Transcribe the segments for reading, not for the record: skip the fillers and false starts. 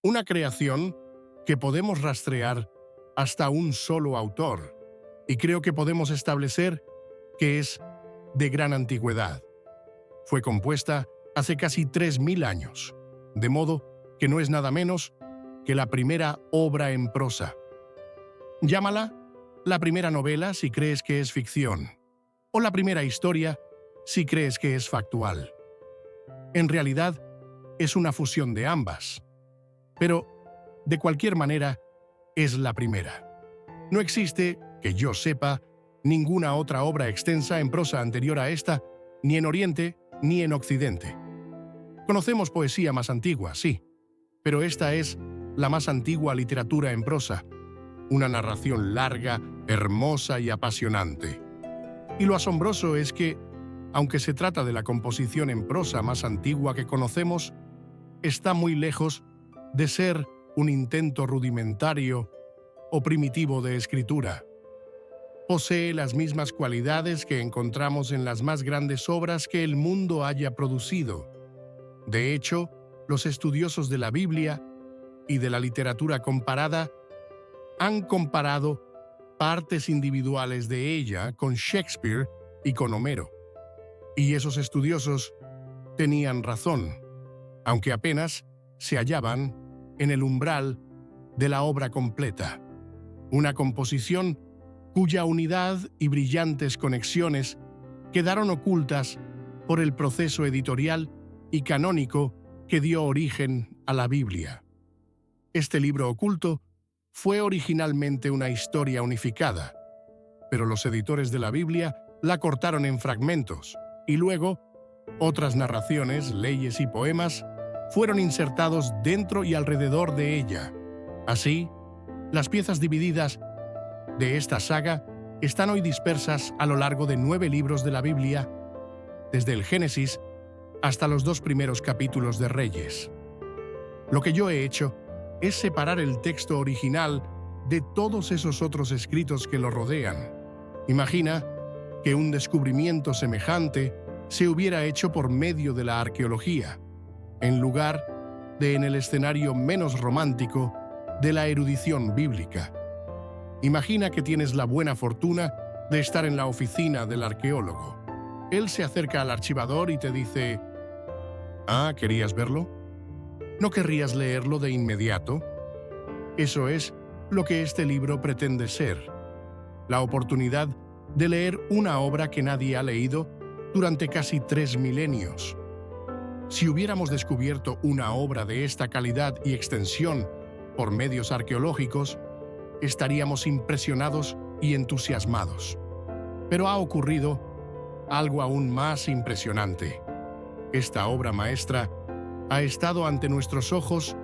Una creación que podemos rastrear hasta un solo autor, y creo que podemos establecer que es de gran antigüedad. Fue compuesta hace casi 3000 años, de modo que no es nada menos que la primera obra en prosa. Llámala la primera novela si crees que es ficción, o la primera historia si crees que es factual. En realidad, es una fusión de ambas. Pero, de cualquier manera, es la primera. No existe, que yo sepa, ninguna otra obra extensa en prosa anterior a esta, ni en Oriente ni en Occidente. Conocemos poesía más antigua, sí, pero esta es la más antigua literatura en prosa, una narración larga, hermosa y apasionante. Y lo asombroso es que, aunque se trata de la composición en prosa más antigua que conocemos, está muy lejos de ser un intento rudimentario o primitivo de escritura. Posee las mismas cualidades que encontramos en las más grandes obras que el mundo haya producido. De hecho, los estudiosos de la Biblia y de la literatura comparada han comparado partes individuales de ella con Shakespeare y con Homero. Y esos estudiosos tenían razón, aunque apenas se hallaban en el umbral de la obra completa. Una composición cuya unidad y brillantes conexiones quedaron ocultas por el proceso editorial y canónico que dio origen a la Biblia. Este libro oculto fue originalmente una historia unificada, pero los editores de la Biblia la cortaron en fragmentos y luego otras narraciones, leyes y poemas fueron insertados dentro y alrededor de ella. Así, las piezas divididas de esta saga están hoy dispersas a lo largo de 9 libros de la Biblia, desde el Génesis hasta los 2 primeros capítulos de Reyes. Lo que yo he hecho es separar el texto original de todos esos otros escritos que lo rodean. Imagina que un descubrimiento semejante se hubiera hecho por medio de la arqueología, en lugar de en el escenario menos romántico de la erudición bíblica. Imagina que tienes la buena fortuna de estar en la oficina del arqueólogo. Él se acerca al archivador y te dice: «Ah, ¿querías verlo? ¿No querrías leerlo de inmediato?». Eso es lo que este libro pretende ser: la oportunidad de leer una obra que nadie ha leído durante casi 3 milenios. Si hubiéramos descubierto una obra de esta calidad y extensión por medios arqueológicos, estaríamos impresionados y entusiasmados. Pero ha ocurrido algo aún más impresionante. Esta obra maestra ha estado ante nuestros ojos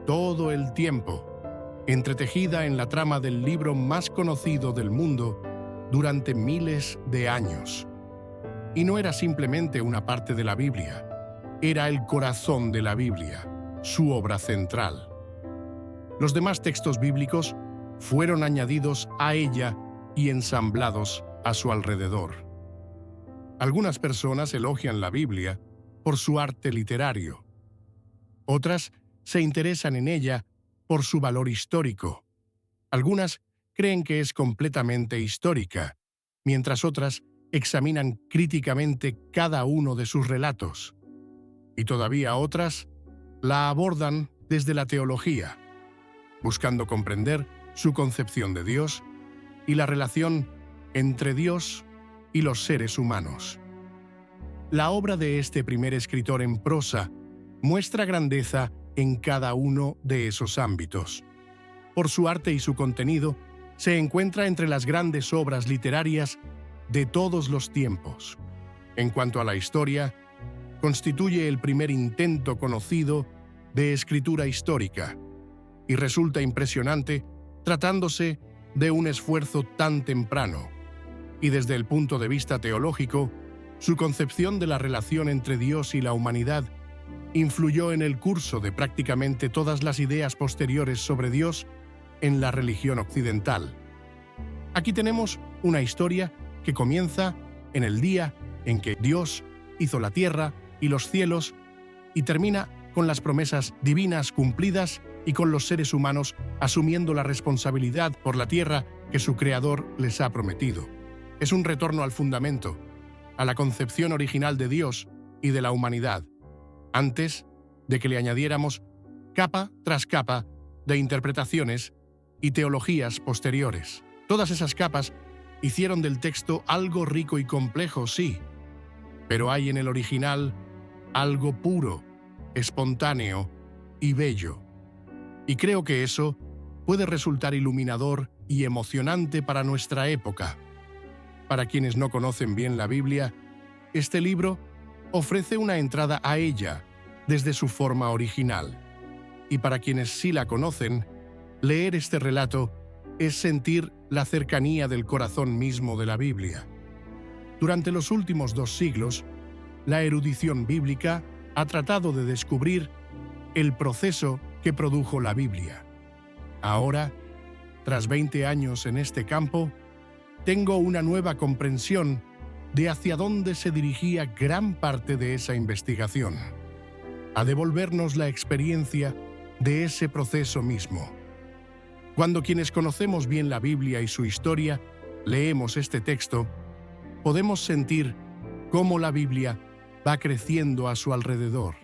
todo el tiempo, entretejida en la trama del libro más conocido del mundo durante miles de años. Y no era simplemente una parte de la Biblia, era el corazón de la Biblia, su obra central. Los demás textos bíblicos fueron añadidos a ella y ensamblados a su alrededor. Algunas personas elogian la Biblia por su arte literario. Otras se interesan en ella por su valor histórico. Algunas creen que es completamente histórica, mientras otras examinan críticamente cada uno de sus relatos. Y todavía otras la abordan desde la teología, buscando comprender su concepción de Dios y la relación entre Dios y los seres humanos. La obra de este primer escritor en prosa muestra grandeza en cada uno de esos ámbitos. Por su arte y su contenido, se encuentra entre las grandes obras literarias de todos los tiempos. En cuanto a la historia, constituye el primer intento conocido de escritura histórica, y resulta impresionante tratándose de un esfuerzo tan temprano. Y desde el punto de vista teológico, su concepción de la relación entre Dios y la humanidad influyó en el curso de prácticamente todas las ideas posteriores sobre Dios en la religión occidental. Aquí tenemos una historia que comienza en el día en que Dios hizo la tierra y los cielos y termina con las promesas divinas cumplidas y con los seres humanos asumiendo la responsabilidad por la tierra que su Creador les ha prometido. Es un retorno al fundamento, a la concepción original de Dios y de la humanidad, antes de que le añadiéramos capa tras capa de interpretaciones y teologías posteriores. Todas esas capas hicieron del texto algo rico y complejo, sí, pero hay en el original algo puro, espontáneo y bello. Y creo que eso puede resultar iluminador y emocionante para nuestra época. Para quienes no conocen bien la Biblia, este libro ofrece una entrada a ella desde su forma original. Y para quienes sí la conocen, leer este relato es sentir la cercanía del corazón mismo de la Biblia. Durante los últimos 2 siglos, la erudición bíblica ha tratado de descubrir el proceso que produjo la Biblia. Ahora, tras 20 años en este campo, tengo una nueva comprensión de hacia dónde se dirigía gran parte de esa investigación, a devolvernos la experiencia de ese proceso mismo. Cuando quienes conocemos bien la Biblia y su historia leemos este texto, podemos sentir cómo la Biblia va creciendo a su alrededor.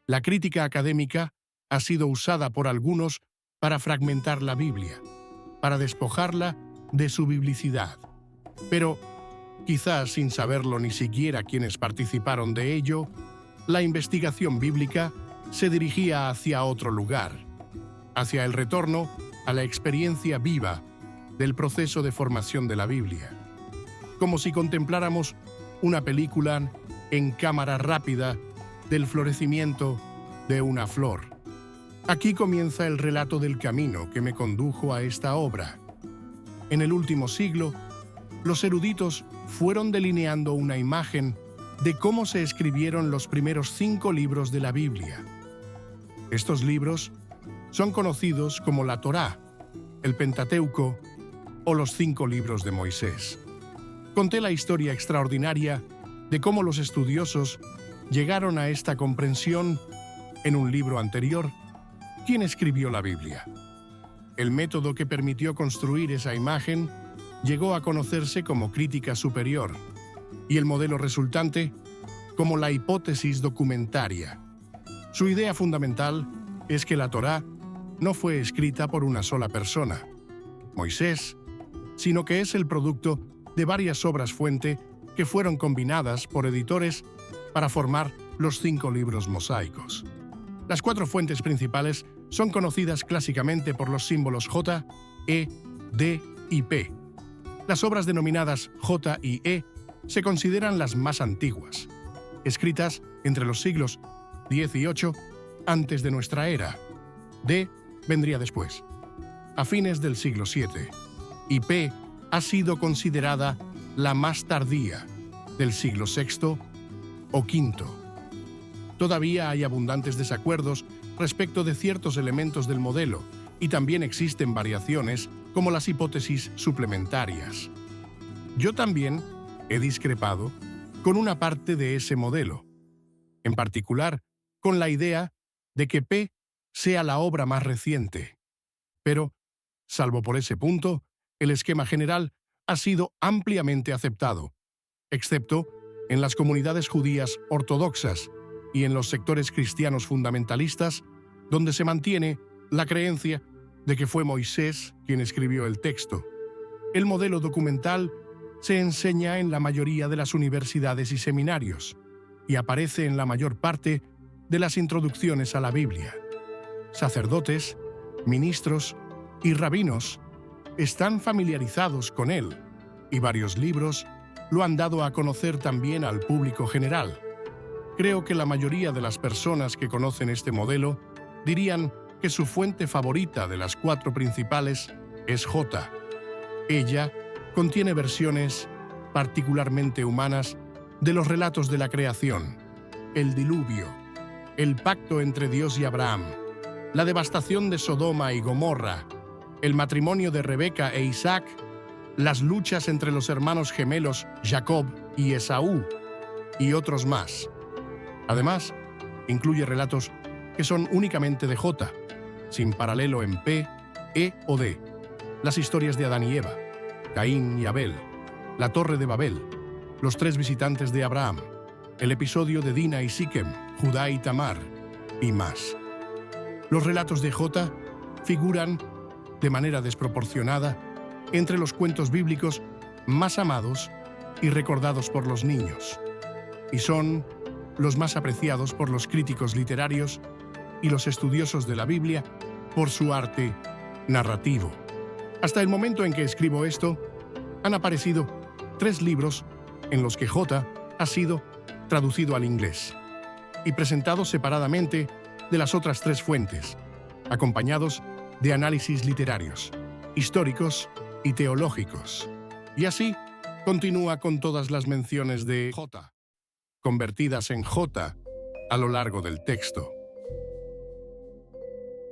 La crítica académica ha sido usada por algunos para fragmentar la Biblia, para despojarla de su biblicidad. Pero, quizás sin saberlo ni siquiera quienes participaron de ello, la investigación bíblica se dirigía hacia otro lugar, hacia el retorno a la experiencia viva del proceso de formación de la Biblia, como si contempláramos una película en cámara rápida del florecimiento de una flor. Aquí comienza el relato del camino que me condujo a esta obra. En el último siglo, los eruditos fueron delineando una imagen de cómo se escribieron los primeros 5 libros de la Biblia. Estos libros son conocidos como la Torá, el Pentateuco o los 5 libros de Moisés. Conté la historia extraordinaria de cómo los estudiosos llegaron a esta comprensión en un libro anterior. ¿Quién escribió la Biblia? El método que permitió construir esa imagen llegó a conocerse como crítica superior y el modelo resultante como la hipótesis documentaria. Su idea fundamental es que la Torá no fue escrita por una sola persona, Moisés, sino que es el producto de varias obras fuente que fueron combinadas por editores para formar los 5 libros mosaicos. Las 4 fuentes principales son conocidas clásicamente por los símbolos J, E, D y P. Las obras denominadas J y E se consideran las más antiguas, escritas entre los siglos X y VIII antes de nuestra era. D vendría después, a fines del siglo VII, y P ha sido considerada la más tardía, del siglo VI o V. Todavía hay abundantes desacuerdos respecto de ciertos elementos del modelo, y también existen variaciones como las hipótesis suplementarias. Yo también he discrepado con una parte de ese modelo, en particular con la idea de que P sea la obra más reciente. Pero, salvo por ese punto, el esquema general ha sido ampliamente aceptado, excepto en las comunidades judías ortodoxas y en los sectores cristianos fundamentalistas, donde se mantiene la creencia de que fue Moisés quien escribió el texto. El modelo documental se enseña en la mayoría de las universidades y seminarios y aparece en la mayor parte de las introducciones a la Biblia. Sacerdotes, ministros y rabinos están familiarizados con él, y varios libros lo han dado a conocer también al público general. Creo que la mayoría de las personas que conocen este modelo dirían que su fuente favorita de las 4 principales es J. Ella contiene versiones particularmente humanas de los relatos de la creación, el diluvio, el pacto entre Dios y Abraham, la devastación de Sodoma y Gomorra, el matrimonio de Rebeca e Isaac, las luchas entre los hermanos gemelos Jacob y Esaú, y otros más. Además, incluye relatos que son únicamente de J, sin paralelo en P, E o D. Las historias de Adán y Eva, Caín y Abel, la Torre de Babel, los 3 visitantes de Abraham, el episodio de Dina y Siquem, Judá y Tamar, y más. Los relatos de Jota figuran, de manera desproporcionada, entre los cuentos bíblicos más amados y recordados por los niños, y son los más apreciados por los críticos literarios y los estudiosos de la Biblia por su arte narrativo. Hasta el momento en que escribo esto, han aparecido 3 libros en los que Jota ha sido traducido al inglés y presentado separadamente de las otras 3 fuentes, acompañados de análisis literarios, históricos y teológicos. Y así continúa con todas las menciones de Jota, convertidas en J a lo largo del texto.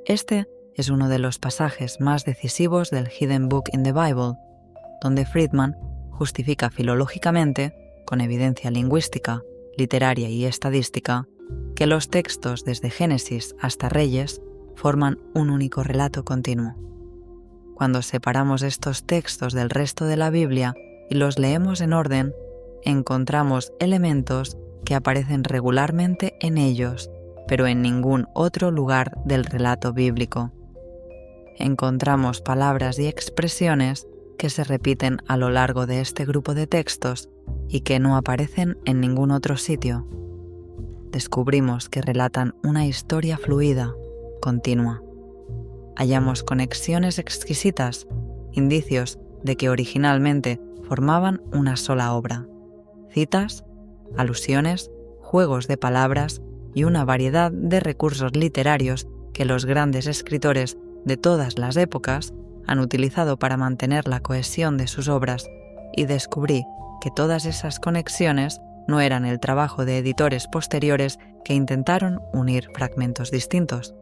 Este es uno de los pasajes más decisivos del Hidden Book in the Bible, donde Friedman justifica filológicamente, con evidencia lingüística, literaria y estadística, que los textos desde Génesis hasta Reyes forman un único relato continuo. Cuando separamos estos textos del resto de la Biblia y los leemos en orden, encontramos elementos que aparecen regularmente en ellos, pero en ningún otro lugar del relato bíblico. Encontramos palabras y expresiones que se repiten a lo largo de este grupo de textos y que no aparecen en ningún otro sitio. Descubrimos que relatan una historia fluida, continua. Hallamos conexiones exquisitas, indicios de que originalmente formaban una sola obra. Citas, alusiones, juegos de palabras y una variedad de recursos literarios que los grandes escritores de todas las épocas han utilizado para mantener la cohesión de sus obras, y descubrí que todas esas conexiones no eran el trabajo de editores posteriores que intentaron unir fragmentos distintos.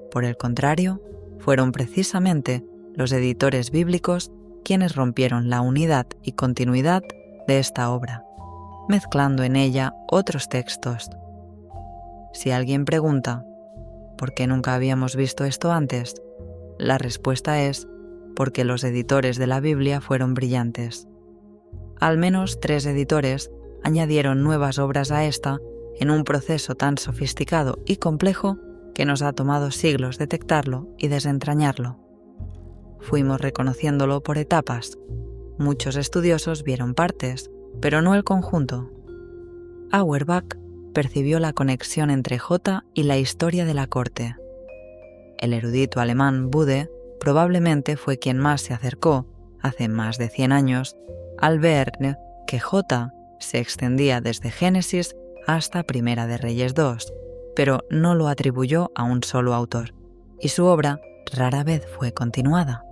Por el contrario, fueron precisamente los editores bíblicos quienes rompieron la unidad y continuidad de esta obra, mezclando en ella otros textos. Si alguien pregunta, ¿por qué nunca habíamos visto esto antes? La respuesta es porque los editores de la Biblia fueron brillantes. Al menos 3 editores añadieron nuevas obras a esta en un proceso tan sofisticado y complejo que nos ha tomado siglos detectarlo y desentrañarlo. Fuimos reconociéndolo por etapas. Muchos estudiosos vieron partes, pero no el conjunto. Auerbach percibió la conexión entre Jota y la historia de la corte. El erudito alemán Bude probablemente fue quien más se acercó, hace más de 100 años, al ver que Jota se extendía desde Génesis hasta Primera de Reyes 2, pero no lo atribuyó a un solo autor, y su obra rara vez fue continuada.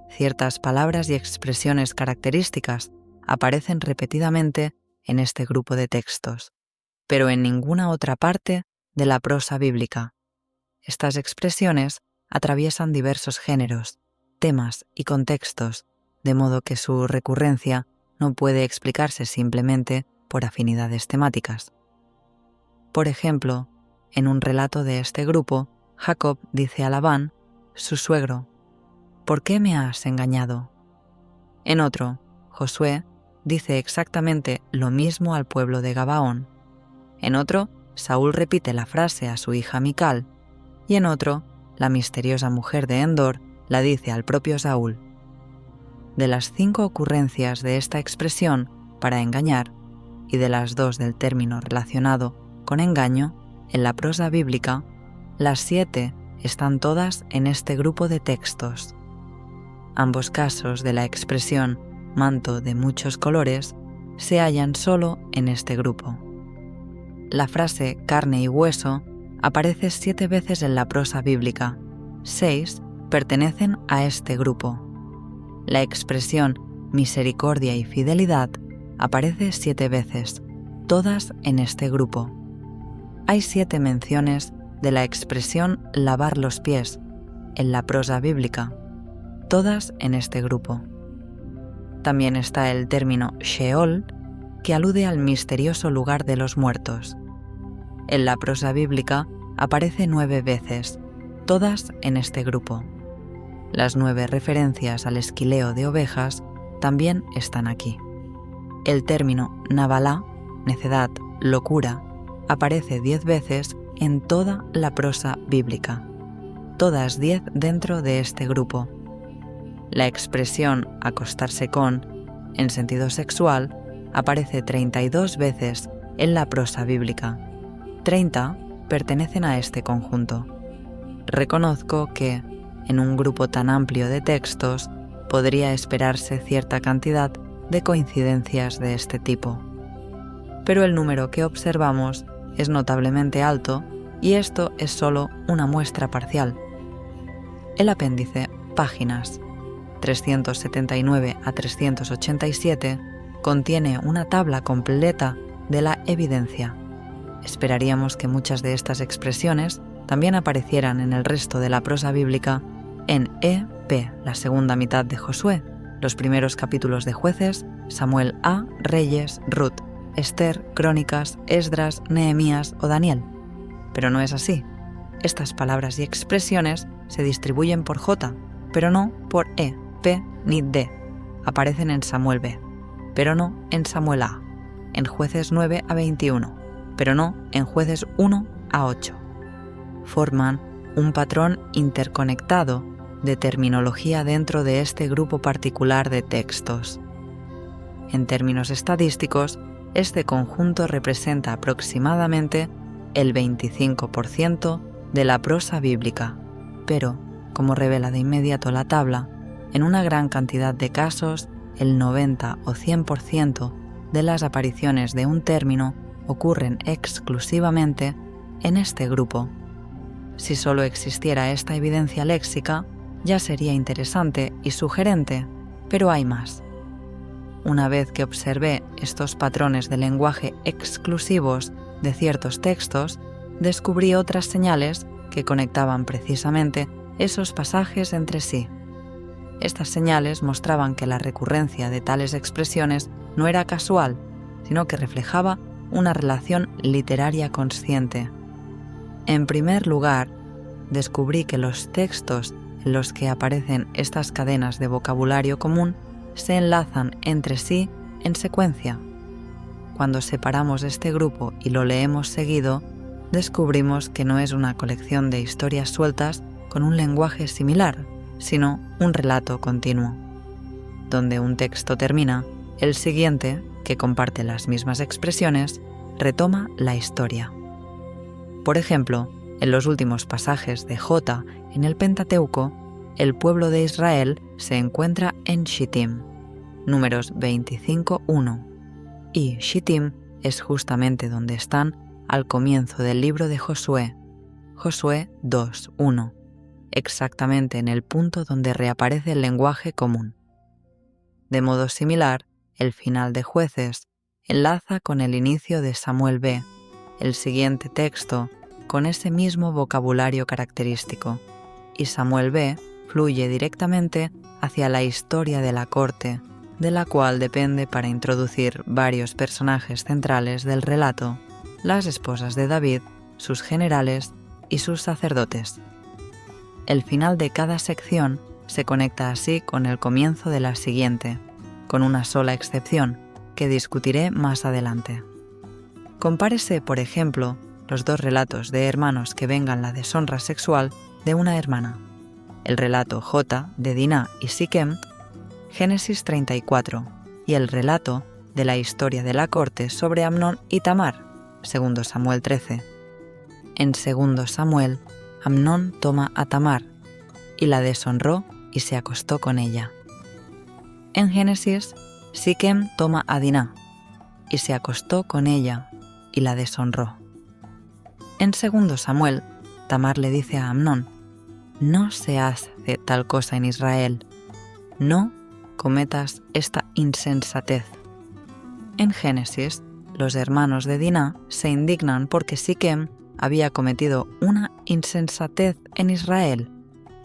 Ciertas palabras y expresiones características aparecen repetidamente en este grupo de textos, pero en ninguna otra parte de la prosa bíblica. Estas expresiones atraviesan diversos géneros, temas y contextos, de modo que su recurrencia no puede explicarse simplemente por afinidades temáticas. Por ejemplo, en un relato de este grupo, Jacob dice a Labán, su suegro, ¿por qué me has engañado? En otro, Josué dice exactamente lo mismo al pueblo de Gabaón. En otro, Saúl repite la frase a su hija Mical, y en otro, la misteriosa mujer de Endor la dice al propio Saúl. De las 5 ocurrencias de esta expresión para engañar, y de las 2 del término relacionado con engaño, en la prosa bíblica, las 7 están todas en este grupo de textos. Ambos casos de la expresión manto de muchos colores se hallan solo en este grupo. La frase carne y hueso aparece 7 veces en la prosa bíblica, 6 pertenecen a este grupo. La expresión misericordia y fidelidad aparece 7 veces, todas en este grupo. Hay 7 menciones de la expresión lavar los pies en la prosa bíblica, todas en este grupo. También está el término Sheol, que alude al misterioso lugar de los muertos. En la prosa bíblica aparece 9 veces, todas en este grupo. Las 9 referencias al esquileo de ovejas también están aquí. El término Nabalá, necedad, locura, aparece 10 veces en toda la prosa bíblica, todas 10 dentro de este grupo. La expresión acostarse con, en sentido sexual, aparece 32 veces en la prosa bíblica. 30 pertenecen a este conjunto. Reconozco que, en un grupo tan amplio de textos, podría esperarse cierta cantidad de coincidencias de este tipo. Pero el número que observamos es notablemente alto y esto es solo una muestra parcial. El apéndice Páginas 379 a 387 contiene una tabla completa de la evidencia. Esperaríamos que muchas de estas expresiones también aparecieran en el resto de la prosa bíblica en E.P., la segunda mitad de Josué, los primeros capítulos de Jueces, Samuel A., Reyes, Ruth, Esther, Crónicas, Esdras, Nehemías o Daniel. Pero no es así. Estas palabras y expresiones se distribuyen por J, pero no por E, P ni D. Aparecen en Samuel B, pero no en Samuel A, en Jueces 9 a 21, pero no en Jueces 1 a 8. Forman un patrón interconectado de terminología dentro de este grupo particular de textos. En términos estadísticos, este conjunto representa aproximadamente el 25% de la prosa bíblica, pero, como revela de inmediato la tabla, en una gran cantidad de casos, el 90 o 100% de las apariciones de un término ocurren exclusivamente en este grupo. Si solo existiera esta evidencia léxica, ya sería interesante y sugerente, pero hay más. Una vez que observé estos patrones de lenguaje exclusivos de ciertos textos, descubrí otras señales que conectaban precisamente esos pasajes entre sí. Estas señales mostraban que la recurrencia de tales expresiones no era casual, sino que reflejaba una relación literaria consciente. En primer lugar, descubrí que los textos en los que aparecen estas cadenas de vocabulario común se enlazan entre sí en secuencia. Cuando separamos este grupo y lo leemos seguido, descubrimos que no es una colección de historias sueltas con un lenguaje similar, sino un relato continuo. Donde un texto termina, el siguiente, que comparte las mismas expresiones, retoma la historia. Por ejemplo, en los últimos pasajes de J en el Pentateuco, el pueblo de Israel se encuentra en Shittim, Números 25:1, y Shittim es justamente donde están al comienzo del libro de Josué, Josué 2:1, exactamente en el punto donde reaparece el lenguaje común. De modo similar, el final de Jueces enlaza con el inicio de Samuel B, el siguiente texto, con ese mismo vocabulario característico, y Samuel B fluye directamente hacia la historia de la corte, de la cual depende para introducir varios personajes centrales del relato, las esposas de David, sus generales y sus sacerdotes. El final de cada sección se conecta así con el comienzo de la siguiente, con una sola excepción, que discutiré más adelante. Compárese, por ejemplo, los dos relatos de hermanos que vengan la deshonra sexual de una hermana. El relato J de Diná y Siquem, Génesis 34, y el relato de la historia de la corte sobre Amnón y Tamar, 2 Samuel 13. En 2 Samuel, Amnón toma a Tamar y la deshonró y se acostó con ella. En Génesis, Siquem toma a Diná y se acostó con ella y la deshonró. En 2 Samuel, Tamar le dice a Amnón: no se hace tal cosa en Israel, no cometas esta insensatez. En Génesis, los hermanos de Diná se indignan porque Siquem había cometido una insensatez en Israel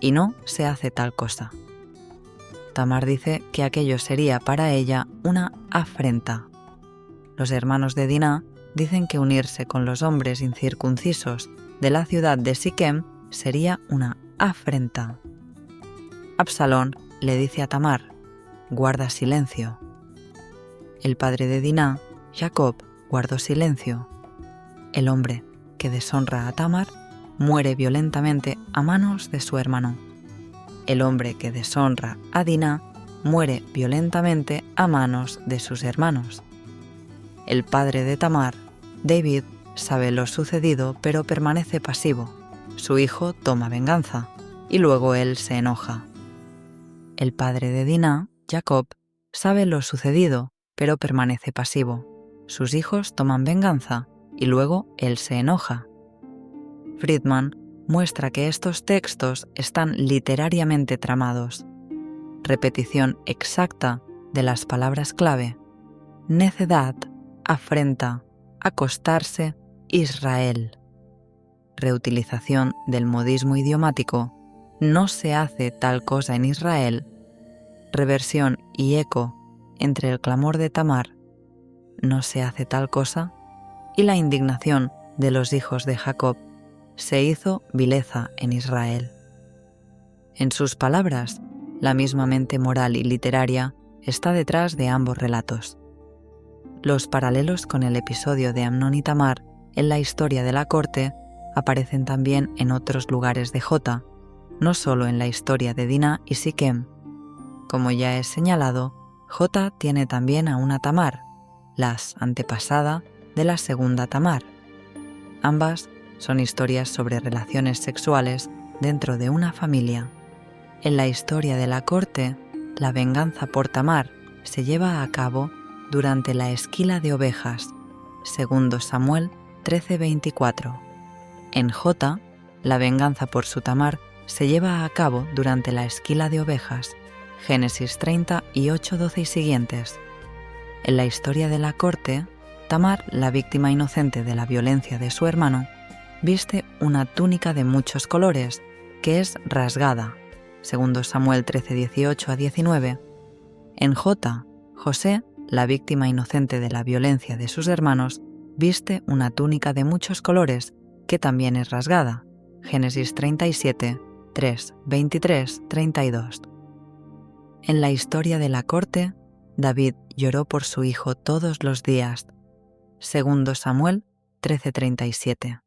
y no se hace tal cosa. Tamar dice que aquello sería para ella una afrenta. Los hermanos de Diná dicen que unirse con los hombres incircuncisos de la ciudad de Siquem sería una afrenta. Absalón le dice a Tamar: guarda silencio. El padre de Diná, Jacob, guardó silencio. El hombre que deshonra a Tamar muere violentamente a manos de su hermano. El hombre que deshonra a Diná muere violentamente a manos de sus hermanos. El padre de Tamar, David, sabe lo sucedido pero permanece pasivo. Su hijo toma venganza y luego él se enoja. El padre de Diná, Jacob, sabe lo sucedido pero permanece pasivo. Sus hijos toman venganza y luego él se enoja. Friedman muestra que estos textos están literariamente tramados. Repetición exacta de las palabras clave: necedad, afrenta, acostarse, Israel. Reutilización del modismo idiomático: no se hace tal cosa en Israel. Reversión y eco entre el clamor de Tamar: no se hace tal cosa, y la indignación de los hijos de Jacob: se hizo vileza en Israel. En sus palabras, la misma mente moral y literaria está detrás de ambos relatos. Los paralelos con el episodio de Amnón y Tamar en la historia de la corte aparecen también en otros lugares de Jota, no solo en la historia de Diná y Siquem. Como ya he señalado, Jota tiene también a una Tamar, la antepasada de la segunda Tamar. Ambas son historias sobre relaciones sexuales dentro de una familia. En la historia de la corte, la venganza por Tamar se lleva a cabo durante la esquila de ovejas, segundo Samuel 13:24. En Jota, la venganza por su Tamar se lleva a cabo durante la esquila de ovejas, Génesis 30 y 8:12 y siguientes. En la historia de la corte, Tamar, la víctima inocente de la violencia de su hermano, viste una túnica de muchos colores, que es rasgada, segundo Samuel 13:18-19. En Jota, José, la víctima inocente de la violencia de sus hermanos, viste una túnica de muchos colores, que también es rasgada, Génesis 37, 3, 23, 32. En la historia de la corte, David lloró por su hijo todos los días, segundo Samuel 13:37.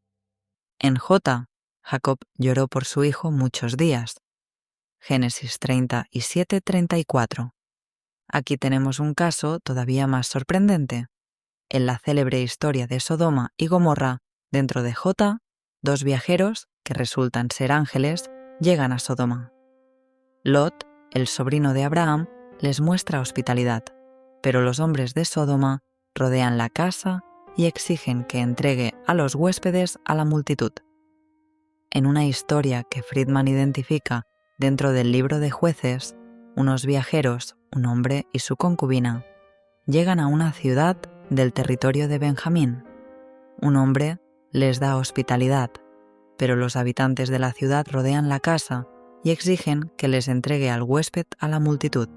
En Jota, Jacob lloró por su hijo muchos días, Génesis 37:34. Aquí tenemos un caso todavía más sorprendente. En la célebre historia de Sodoma y Gomorra, dentro de Jota, dos viajeros, que resultan ser ángeles, llegan a Sodoma. Lot, el sobrino de Abraham, les muestra hospitalidad, pero los hombres de Sodoma rodean la casa y exigen que entregue a los huéspedes a la multitud. En una historia que Friedman identifica dentro del libro de Jueces, unos viajeros, un hombre y su concubina, llegan a una ciudad del territorio de Benjamín. Un hombre les da hospitalidad, pero los habitantes de la ciudad rodean la casa y exigen que les entregue al huésped a la multitud.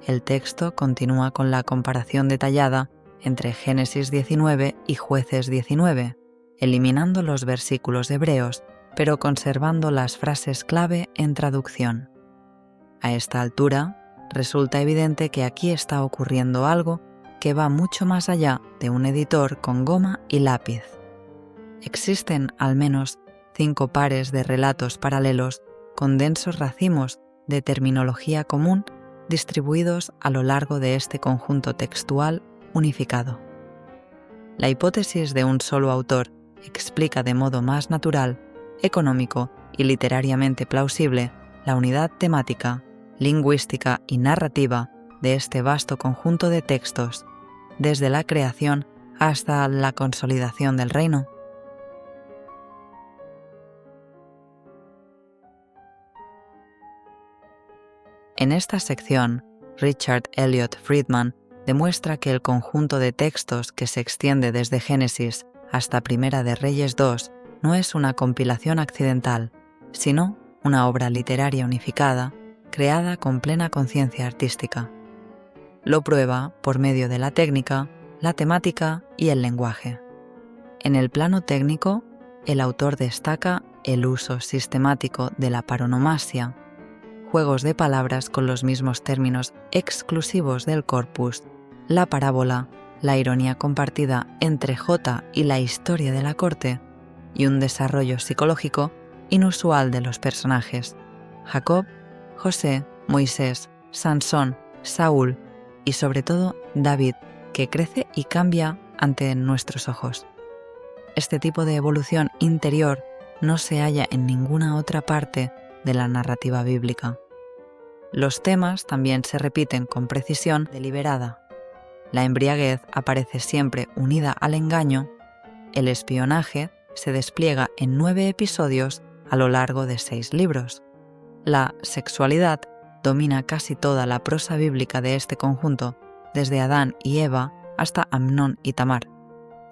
El texto continúa con la comparación detallada entre Génesis 19 y Jueces 19, eliminando los versículos hebreos, pero conservando las frases clave en traducción. A esta altura, resulta evidente que aquí está ocurriendo algo que va mucho más allá de un editor con goma y lápiz. Existen al menos 5 pares de relatos paralelos con densos racimos de terminología común distribuidos a lo largo de este conjunto textual unificado. La hipótesis de un solo autor explica de modo más natural, económico y literariamente plausible la unidad temática, lingüística y narrativa de este vasto conjunto de textos, desde la creación hasta la consolidación del reino. En esta sección, Richard Elliot Friedman demuestra que el conjunto de textos que se extiende desde Génesis hasta Primera de Reyes 2 no es una compilación accidental, sino una obra literaria unificada, creada con plena conciencia artística. Lo prueba por medio de la técnica, la temática y el lenguaje. En el plano técnico, el autor destaca el uso sistemático de la paronomasia, juegos de palabras con los mismos términos exclusivos del corpus, la parábola, la ironía compartida entre J y la historia de la corte, y un desarrollo psicológico inusual de los personajes: Jacob, José, Moisés, Sansón, Saúl y sobre todo David, que crece y cambia ante nuestros ojos. Este tipo de evolución interior no se halla en ninguna otra parte de la narrativa bíblica. Los temas también se repiten con precisión deliberada. La embriaguez aparece siempre unida al engaño, el espionaje se despliega en 9 episodios a lo largo de 6 libros. La sexualidad domina casi toda la prosa bíblica de este conjunto, desde Adán y Eva hasta Amnón y Tamar,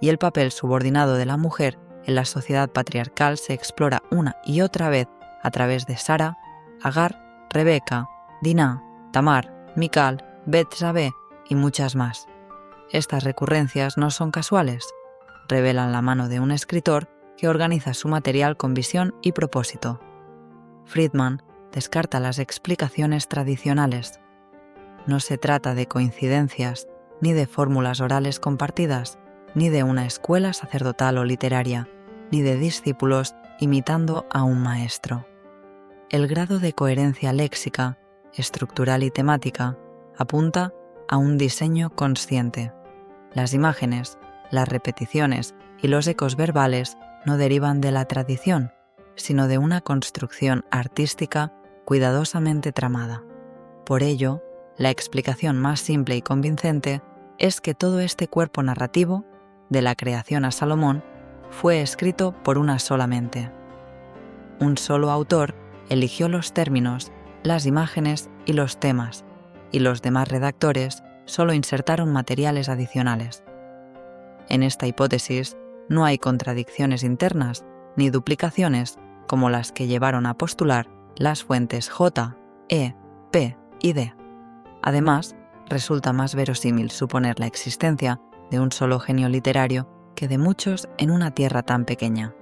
y el papel subordinado de la mujer en la sociedad patriarcal se explora una y otra vez a través de Sara, Agar, Rebeca, Diná, Tamar, Mical, Bet-Sabé y muchas más. Estas recurrencias no son casuales, revelan la mano de un escritor que organiza su material con visión y propósito. Friedman descarta las explicaciones tradicionales. No se trata de coincidencias, ni de fórmulas orales compartidas, ni de una escuela sacerdotal o literaria, ni de discípulos imitando a un maestro. El grado de coherencia léxica, estructural y temática apunta a un diseño consciente. Las imágenes, las repeticiones y los ecos verbales no derivan de la tradición, sino de una construcción artística cuidadosamente tramada. Por ello, la explicación más simple y convincente es que todo este cuerpo narrativo, de la creación a Salomón, fue escrito por una sola mente. Un solo autor eligió los términos, las imágenes y los temas, y los demás redactores solo insertaron materiales adicionales. En esta hipótesis no hay contradicciones internas ni duplicaciones como las que llevaron a postular las fuentes J, E, P y D. Además, resulta más verosímil suponer la existencia de un solo genio literario que de muchos en una tierra tan pequeña.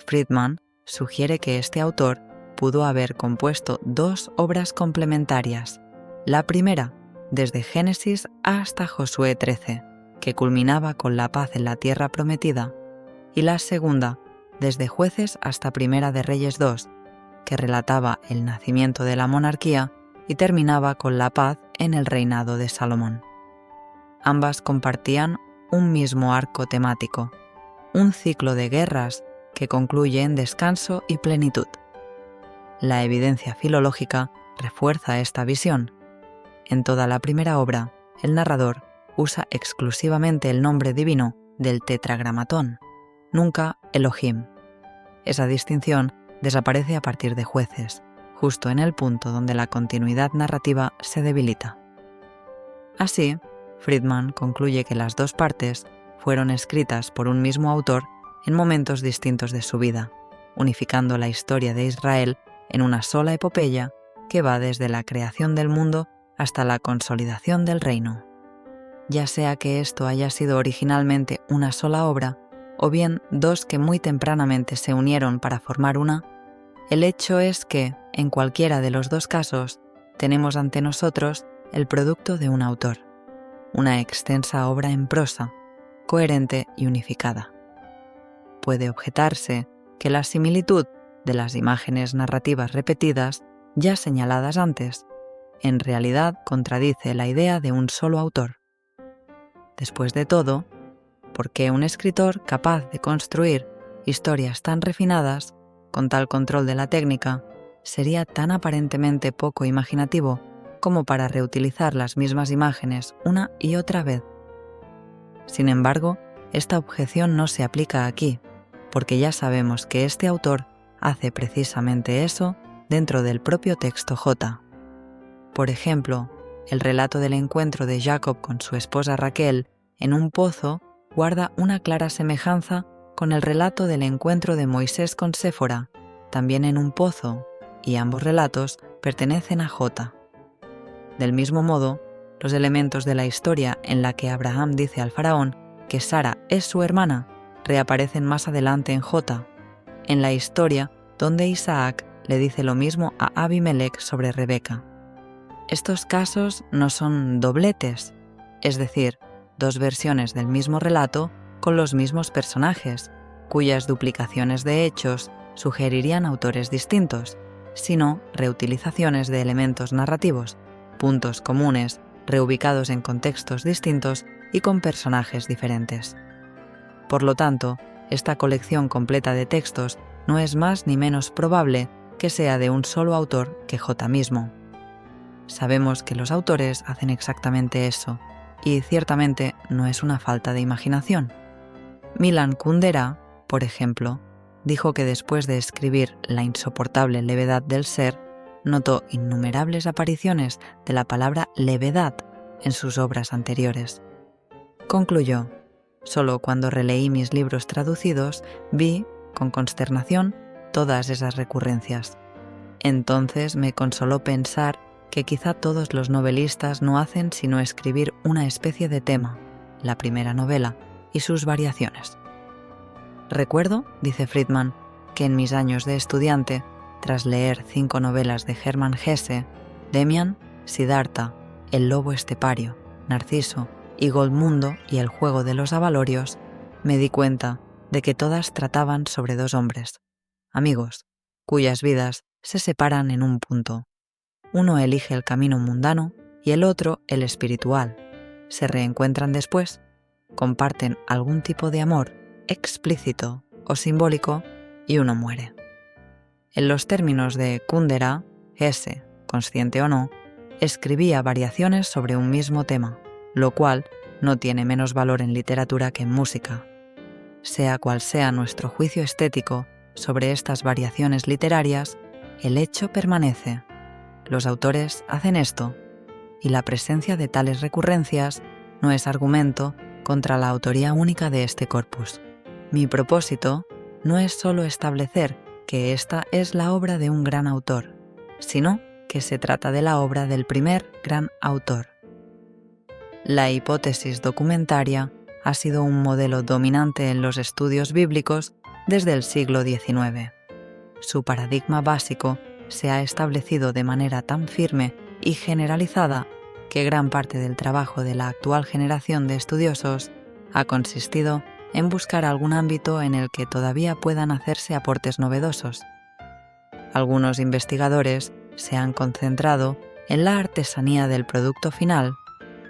Friedman sugiere que este autor pudo haber compuesto 2 obras complementarias. La primera, desde Génesis hasta Josué 13, que culminaba con la paz en la tierra prometida, y la segunda, desde Jueces hasta Primera de Reyes 2, que relataba el nacimiento de la monarquía y terminaba con la paz en el reinado de Salomón. Ambas compartían un mismo arco temático, un ciclo de guerras que concluye en descanso y plenitud. La evidencia filológica refuerza esta visión. En toda la primera obra, el narrador usa exclusivamente el nombre divino del tetragramatón, nunca Elohim. Esa distinción desaparece a partir de Jueces, justo en el punto donde la continuidad narrativa se debilita. Así, Friedman concluye que las 2 partes fueron escritas por un mismo autor en momentos distintos de su vida, unificando la historia de Israel en una sola epopeya que va desde la creación del mundo hasta la consolidación del reino. Ya sea que esto haya sido originalmente una sola obra, o bien 2 que muy tempranamente se unieron para formar una, el hecho es que, en cualquiera de los 2 casos, tenemos ante nosotros el producto de un autor, una extensa obra en prosa, coherente y unificada. Puede objetarse que la similitud de las imágenes narrativas repetidas, ya señaladas antes, en realidad contradice la idea de un solo autor. Después de todo, ¿por qué un escritor capaz de construir historias tan refinadas, con tal control de la técnica, sería tan aparentemente poco imaginativo como para reutilizar las mismas imágenes una y otra vez? Sin embargo, esta objeción no se aplica aquí, porque ya sabemos que este autor hace precisamente eso dentro del propio texto J. Por ejemplo, el relato del encuentro de Jacob con su esposa Raquel en un pozo guarda una clara semejanza con el relato del encuentro de Moisés con Séfora, también en un pozo, y ambos relatos pertenecen a J. Del mismo modo, los elementos de la historia en la que Abraham dice al faraón que Sara es su hermana reaparecen más adelante en J, en la historia donde Isaac le dice lo mismo a Abimelech sobre Rebeca. Estos casos no son dobletes, es decir, dos versiones del mismo relato con los mismos personajes, cuyas duplicaciones de hechos sugerirían autores distintos, sino reutilizaciones de elementos narrativos, puntos comunes, reubicados en contextos distintos y con personajes diferentes. Por lo tanto, esta colección completa de textos no es más ni menos probable que sea de un solo autor que J mismo. Sabemos que los autores hacen exactamente eso, y ciertamente no es una falta de imaginación. Milan Kundera, por ejemplo, dijo que después de escribir La insoportable levedad del ser, notó innumerables apariciones de la palabra levedad en sus obras anteriores. Concluyó: solo cuando releí mis libros traducidos vi, con consternación, todas esas recurrencias. Entonces me consoló pensar que quizá todos los novelistas no hacen sino escribir una especie de tema, la primera novela, y sus variaciones. Recuerdo, dice Friedman, que en mis años de estudiante, tras leer 5 novelas de Hermann Hesse, Demian, Siddhartha, El lobo estepario, Narciso y Goldmundo y el juego de los abalorios, me di cuenta de que todas trataban sobre dos hombres, amigos, cuyas vidas se separan en un punto. Uno elige el camino mundano y el otro el espiritual. Se reencuentran después, comparten algún tipo de amor explícito o simbólico y uno muere. En los términos de Kundera, Hesse, consciente o no, escribía variaciones sobre un mismo tema, lo cual no tiene menos valor en literatura que en música. Sea cual sea nuestro juicio estético sobre estas variaciones literarias, el hecho permanece. Los autores hacen esto, y la presencia de tales recurrencias no es argumento contra la autoría única de este corpus. Mi propósito no es solo establecer que esta es la obra de un gran autor, sino que se trata de la obra del primer gran autor. La hipótesis documentaria ha sido un modelo dominante en los estudios bíblicos desde el siglo XIX. Su paradigma básico se ha establecido de manera tan firme y generalizada que gran parte del trabajo de la actual generación de estudiosos ha consistido en buscar algún ámbito en el que todavía puedan hacerse aportes novedosos. Algunos investigadores se han concentrado en la artesanía del producto final,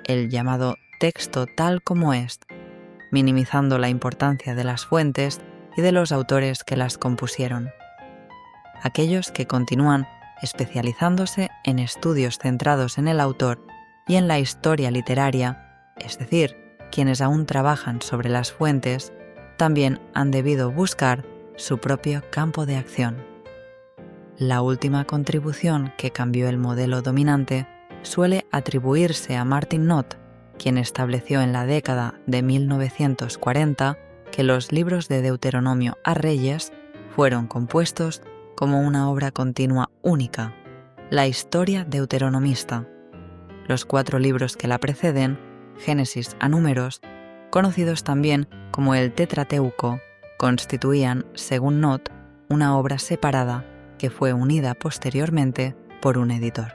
el llamado texto tal como es, minimizando la importancia de las fuentes y de los autores que las compusieron. Aquellos que continúan especializándose en estudios centrados en el autor y en la historia literaria, es decir, quienes aún trabajan sobre las fuentes, también han debido buscar su propio campo de acción. La última contribución que cambió el modelo dominante suele atribuirse a Martin Knott, quien estableció en la década de 1940 que los libros de Deuteronomio a Reyes fueron compuestos como una obra continua única, la historia deuteronomista. Los 4 libros que la preceden, Génesis a Números, conocidos también como el Tetrateuco, constituían, según Knott, una obra separada que fue unida posteriormente por un editor.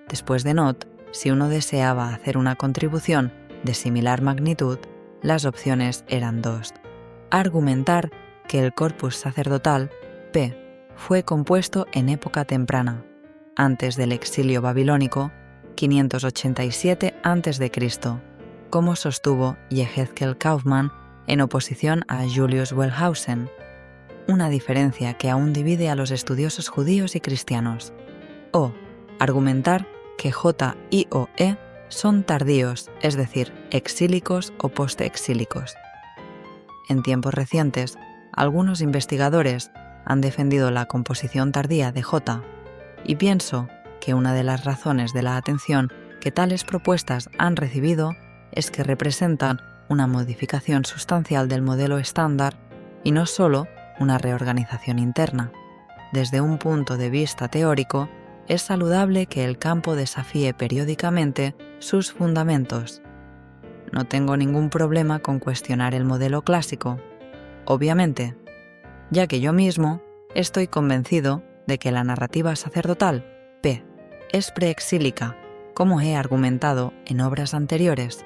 Después de Knott, si uno deseaba hacer una contribución de similar magnitud, las opciones eran 2. Argumentar que el corpus sacerdotal, p, fue compuesto en época temprana, antes del exilio babilónico, 587 a.C., como sostuvo Yehezkel Kaufman en oposición a Julius Wellhausen, una diferencia que aún divide a los estudiosos judíos y cristianos. O argumentar que J y o E son tardíos, es decir, exílicos o postexílicos. En tiempos recientes, algunos investigadores han defendido la composición tardía de J, y pienso que una de las razones de la atención que tales propuestas han recibido es que representan una modificación sustancial del modelo estándar y no solo una reorganización interna. Desde un punto de vista teórico, es saludable que el campo desafíe periódicamente sus fundamentos. No tengo ningún problema con cuestionar el modelo clásico. Obviamente, ya que yo mismo estoy convencido de que la narrativa sacerdotal, P, es preexílica, como he argumentado en obras anteriores.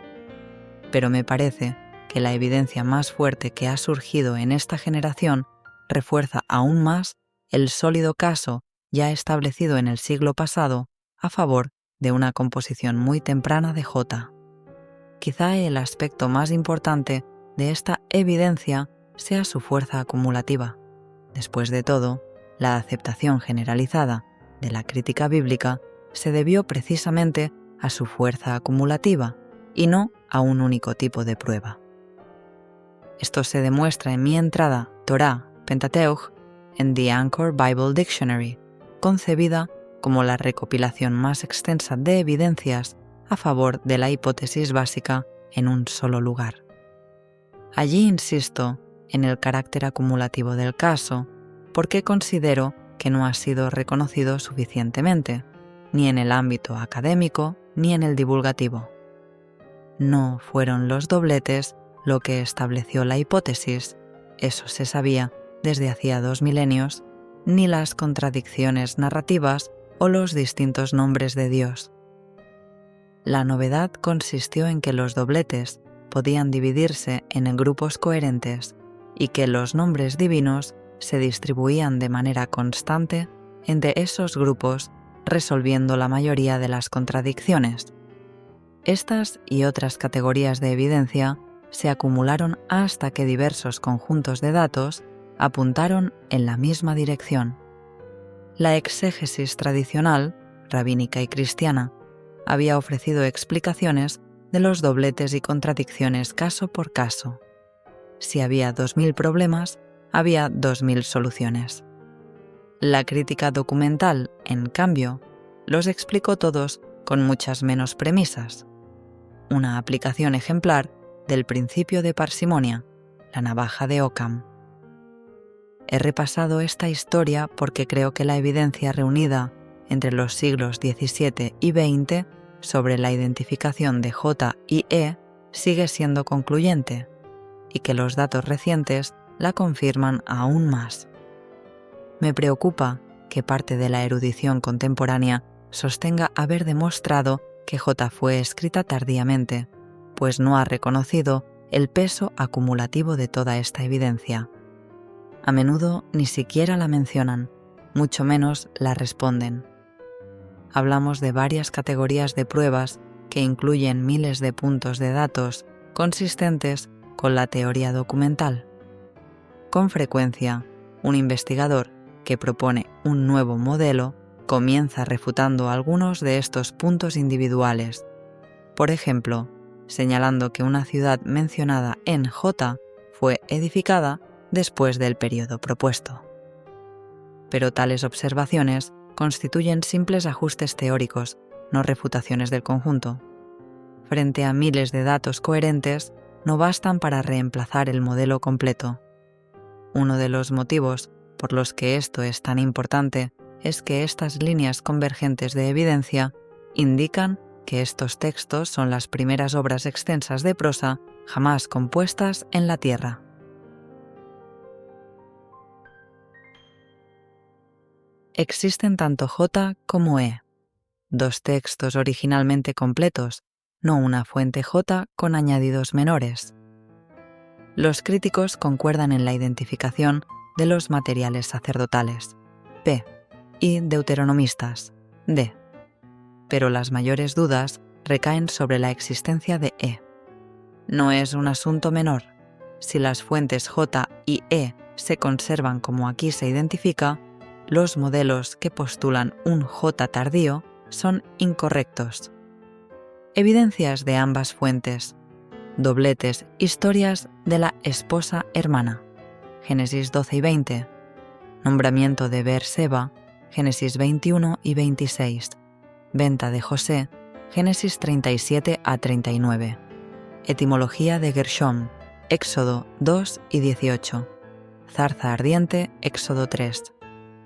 Pero me parece que la evidencia más fuerte que ha surgido en esta generación refuerza aún más el sólido caso ya establecido en el siglo pasado a favor de una composición muy temprana de J. Quizá el aspecto más importante de esta evidencia sea su fuerza acumulativa. Después de todo, la aceptación generalizada de la crítica bíblica se debió precisamente a su fuerza acumulativa y no a un único tipo de prueba. Esto se demuestra en mi entrada Torah, Pentateuch, en The Anchor Bible Dictionary, concebida como la recopilación más extensa de evidencias a favor de la hipótesis básica en un solo lugar. Allí insisto en el carácter acumulativo del caso, porque considero que no ha sido reconocido suficientemente, ni en el ámbito académico ni en el divulgativo. No fueron los dobletes lo que estableció la hipótesis, eso se sabía desde hacía 2 milenios, ni las contradicciones narrativas o los distintos nombres de Dios. La novedad consistió en que los dobletes podían dividirse en grupos coherentes y que los nombres divinos se distribuían de manera constante entre esos grupos, resolviendo la mayoría de las contradicciones. Estas y otras categorías de evidencia se acumularon hasta que diversos conjuntos de datos apuntaron en la misma dirección. La exégesis tradicional, rabínica y cristiana, había ofrecido explicaciones de los dobletes y contradicciones caso por caso. Si había 2000 problemas, había 2000 soluciones. La crítica documental, en cambio, los explicó todos con muchas menos premisas. Una aplicación ejemplar del principio de parsimonia, la navaja de Occam. He repasado esta historia porque creo que la evidencia reunida entre los siglos XVII y XX sobre la identificación de J y E sigue siendo concluyente, y que los datos recientes la confirman aún más. Me preocupa que parte de la erudición contemporánea sostenga haber demostrado que J fue escrita tardíamente, pues no ha reconocido el peso acumulativo de toda esta evidencia. A menudo ni siquiera la mencionan, mucho menos la responden. Hablamos de varias categorías de pruebas que incluyen miles de puntos de datos consistentes con la teoría documental. Con frecuencia, un investigador que propone un nuevo modelo comienza refutando algunos de estos puntos individuales. Por ejemplo, señalando que una ciudad mencionada en J fue edificada después del periodo propuesto. Pero tales observaciones constituyen simples ajustes teóricos, no refutaciones del conjunto. Frente a miles de datos coherentes, no bastan para reemplazar el modelo completo. Uno de los motivos por los que esto es tan importante es que estas líneas convergentes de evidencia indican que estos textos son las primeras obras extensas de prosa jamás compuestas en la Tierra. Existen tanto J como E, dos textos originalmente completos, no una fuente J con añadidos menores. Los críticos concuerdan en la identificación de los materiales sacerdotales, P, y deuteronomistas, D. Pero las mayores dudas recaen sobre la existencia de E. No es un asunto menor. Si las fuentes J y E se conservan como aquí se identifica, los modelos que postulan un J tardío son incorrectos. Evidencias de ambas fuentes. Dobletes, historias de la esposa hermana. Génesis 12 y 20. Nombramiento de Beer-seba. Génesis 21 y 26. Venta de José. Génesis 37 a 39. Etimología de Gershom. Éxodo 2 y 18. Zarza ardiente. Éxodo 3.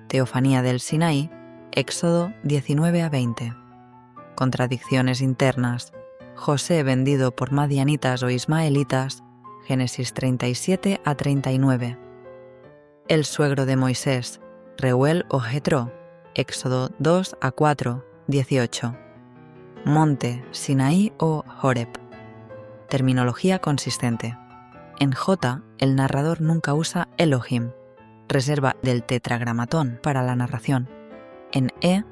Teofanía del Sinaí. Éxodo 19 a 20. Contradicciones internas. José vendido por madianitas o ismaelitas. Génesis 37 a 39. el suegro de Moisés, Reuel o Jetro, Éxodo 2 a 4, 18. Monte, Sinaí o Horeb. Terminología consistente. En J, el narrador nunca usa Elohim, reserva del tetragramatón para la narración. En E,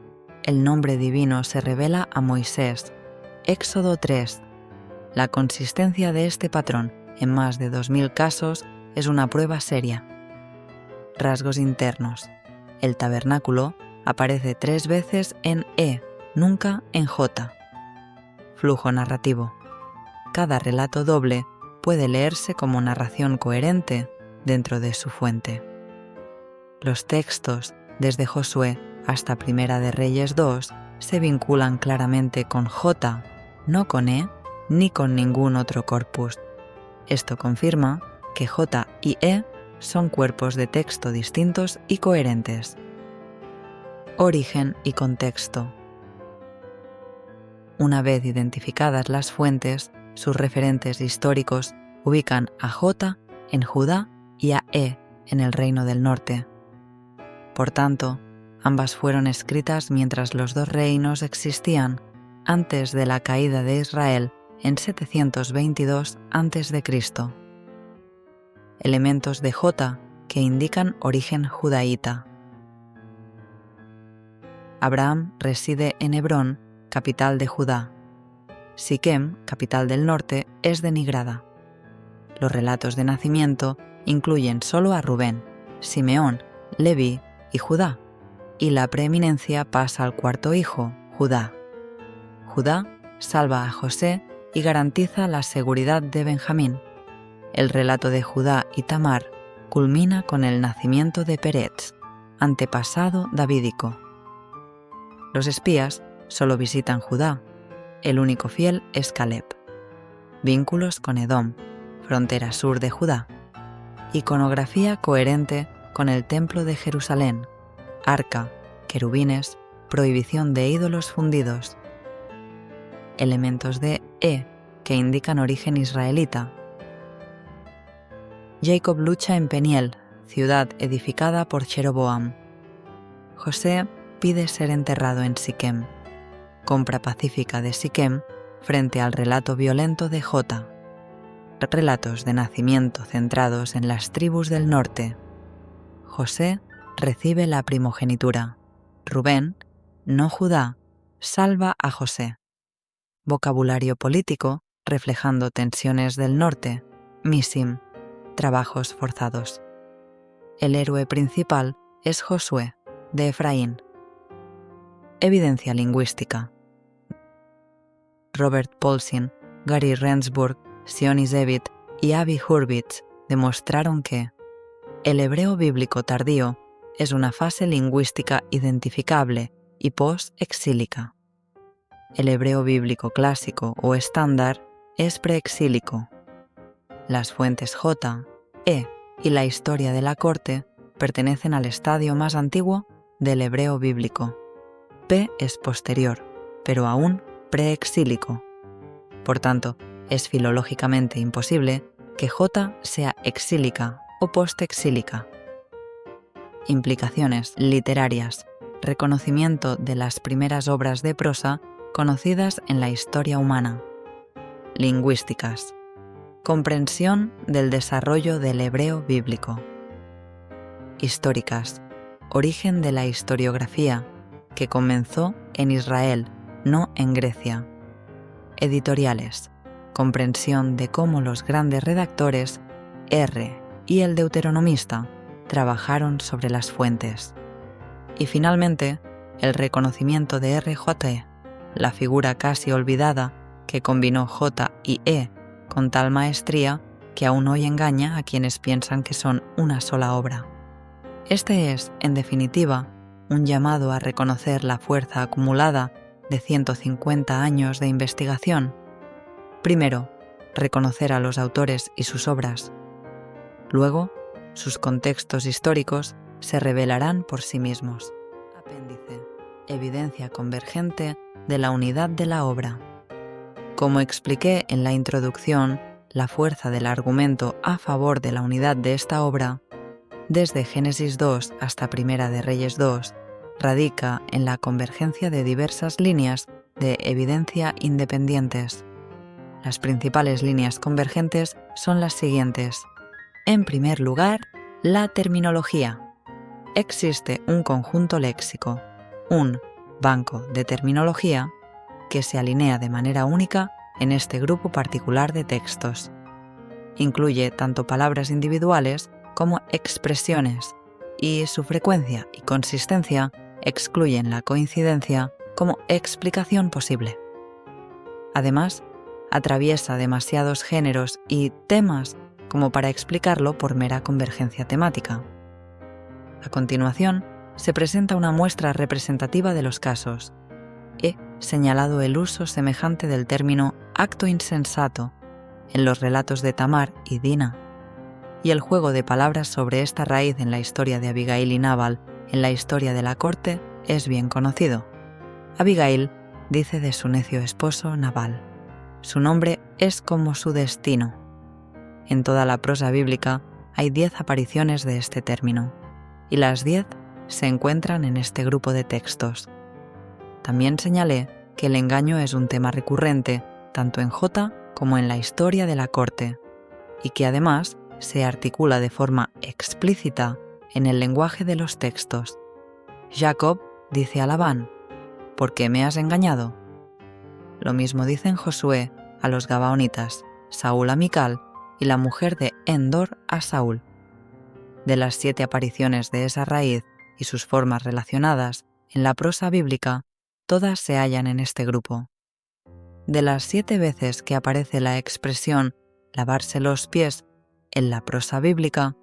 el nombre divino se revela a Moisés. Éxodo 3. La consistencia de este patrón en más de 2000 casos es una prueba seria. Rasgos internos. El tabernáculo aparece 3 veces en E, nunca en J. Flujo narrativo. Cada relato doble puede leerse como narración coherente dentro de su fuente. Los textos, desde Josué hasta Primera de Reyes 2, se vinculan claramente con J, no con E, ni con ningún otro corpus. Esto confirma que J y E son cuerpos de texto distintos y coherentes. Origen y contexto. Una vez identificadas las fuentes, sus referentes históricos ubican a J en Judá y a E en el Reino del Norte. Por tanto, ambas fueron escritas mientras los dos reinos existían, antes de la caída de Israel en 722 a.C. Elementos de J que indican origen judaíta. Abraham reside en Hebrón, capital de Judá. Siquem, capital del norte, es denigrada. Los relatos de nacimiento incluyen solo a Rubén, Simeón, Leví y Judá, y la preeminencia pasa al cuarto hijo, Judá. Judá salva a José y garantiza la seguridad de Benjamín. El relato de Judá y Tamar culmina con el nacimiento de Peretz, antepasado davídico. Los espías solo visitan Judá. El único fiel es Caleb. Vínculos con Edom, frontera sur de Judá. Iconografía coherente con el Templo de Jerusalén, arca, querubines, prohibición de ídolos fundidos. Elementos de E que indican origen israelita. Jacob lucha en Peniel, ciudad edificada por Jeroboam. José pide ser enterrado en Siquem. Compra pacífica de Siquem frente al relato violento de J. Relatos de nacimiento centrados en las tribus del norte. José recibe la primogenitura. Rubén, no Judá, salva a José. Vocabulario político reflejando tensiones del norte. Misim, trabajos forzados. El héroe principal es Josué, de Efraín. Evidencia lingüística. Robert Paulsen, Gary Rendsburg, Sioni Zevit y Avi Hurwitz demostraron que el hebreo bíblico tardío es una fase lingüística identificable y post-exílica. El hebreo bíblico clásico o estándar es preexílico. Las fuentes J, E y la historia de la corte pertenecen al estadio más antiguo del hebreo bíblico. P es posterior, pero aún preexílico. Por tanto, es filológicamente imposible que J sea exílica o postexílica. Implicaciones literarias. Reconocimiento de las primeras obras de prosa conocidas en la historia humana. Lingüísticas. Comprensión del desarrollo del hebreo bíblico. Históricas. Origen de la historiografía, que comenzó en Israel, no en Grecia. Editoriales. Comprensión de cómo los grandes redactores, R y el deuteronomista, trabajaron sobre las fuentes. Y finalmente, el reconocimiento de RJ, la figura casi olvidada que combinó J y E con tal maestría que aún hoy engaña a quienes piensan que son una sola obra. Este es, en definitiva, un llamado a reconocer la fuerza acumulada de 150 años de investigación. Primero, reconocer a los autores y sus obras. Luego, sus contextos históricos se revelarán por sí mismos. Apéndice. Evidencia convergente de la unidad de la obra. Como expliqué en la introducción, la fuerza del argumento a favor de la unidad de esta obra desde Génesis 2 hasta Primera de Reyes 2, radica en la convergencia de diversas líneas de evidencia independientes. Las principales líneas convergentes son las siguientes. En primer lugar, la terminología. Existe un conjunto léxico, un banco de terminología, que se alinea de manera única en este grupo particular de textos. Incluye tanto palabras individuales como expresiones, y su frecuencia y consistencia excluyen la coincidencia como explicación posible. Además, atraviesa demasiados géneros y temas como para explicarlo por mera convergencia temática. A continuación, se presenta una muestra representativa de los casos. He señalado el uso semejante del término acto insensato en los relatos de Tamar y Dina, y el juego de palabras sobre esta raíz en la historia de Abigail y Nabal en la historia de la corte es bien conocido. Abigail dice de su necio esposo Nabal: su nombre es como su destino. En toda la prosa bíblica hay 10 apariciones de este término, y las 10 se encuentran en este grupo de textos. También señalé que el engaño es un tema recurrente tanto en Jota como en la historia de la corte, y que además se articula de forma explícita en el lenguaje de los textos. Jacob dice a Labán: ¿por qué me has engañado? Lo mismo dicen Josué a los gabaonitas, Saúl a Mical y la mujer de Endor a Saúl. De las 7 apariciones de esa raíz y sus formas relacionadas en la prosa bíblica, todas se hallan en este grupo. De las 7 veces que aparece la expresión lavarse los pies en la prosa bíblica,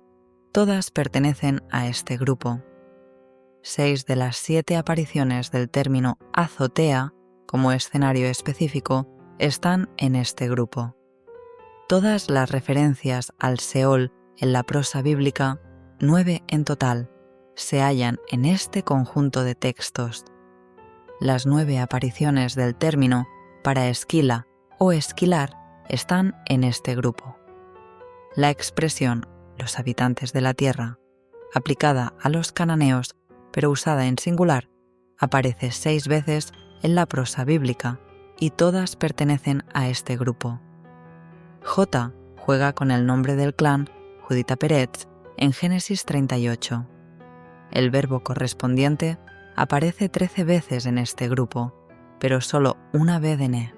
todas pertenecen a este grupo. 6 de las 7 apariciones del término azotea como escenario específico están en este grupo. Todas las referencias al Seol en la prosa bíblica, 9 en total, se hallan en este conjunto de textos. Las 9 apariciones del término para esquila o esquilar están en este grupo. La expresión «los habitantes de la tierra», aplicada a los cananeos, pero usada en singular, aparece 6 veces en la prosa bíblica y todas pertenecen a este grupo. Jota juega con el nombre del clan Judita Peretz en Génesis 38. El verbo correspondiente aparece 13 veces en este grupo, pero solo una vez en E.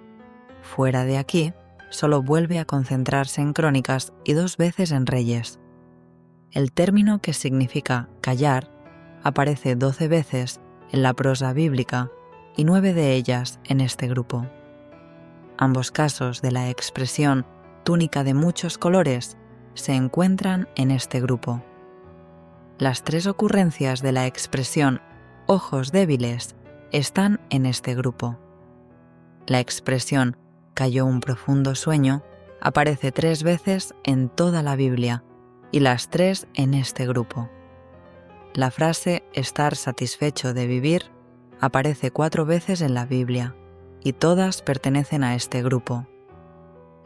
Fuera de aquí, solo vuelve a concentrarse en Crónicas y 2 veces en Reyes. El término que significa callar aparece 12 veces en la prosa bíblica y 9 de ellas en este grupo. Ambos casos de la expresión túnica de muchos colores se encuentran en este grupo. Las 3 ocurrencias de la expresión ojos débiles están en este grupo. La expresión cayó un profundo sueño aparece 3 veces en toda la Biblia y las 3 en este grupo. La frase estar satisfecho de vivir aparece 4 veces en la Biblia y todas pertenecen a este grupo.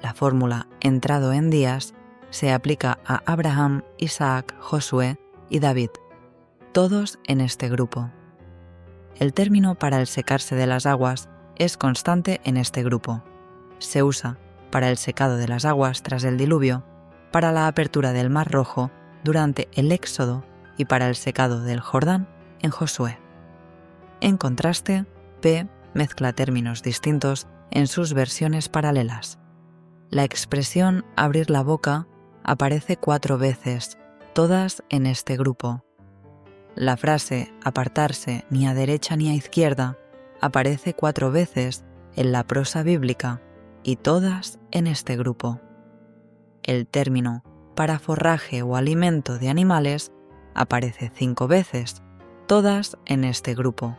La fórmula entrado en días se aplica a Abraham, Isaac, Josué y David, todos en este grupo. El término para el secarse de las aguas es constante en este grupo. Se usa para el secado de las aguas tras el diluvio, para la apertura del Mar Rojo durante el Éxodo y para el secado del Jordán en Josué. En contraste, P mezcla términos distintos en sus versiones paralelas. La expresión abrir la boca aparece 4 veces, todas en este grupo. La frase apartarse ni a derecha ni a izquierda aparece 4 veces en la prosa bíblica y todas en este grupo. El término para forraje o alimento de animales aparece 5 veces, todas en este grupo.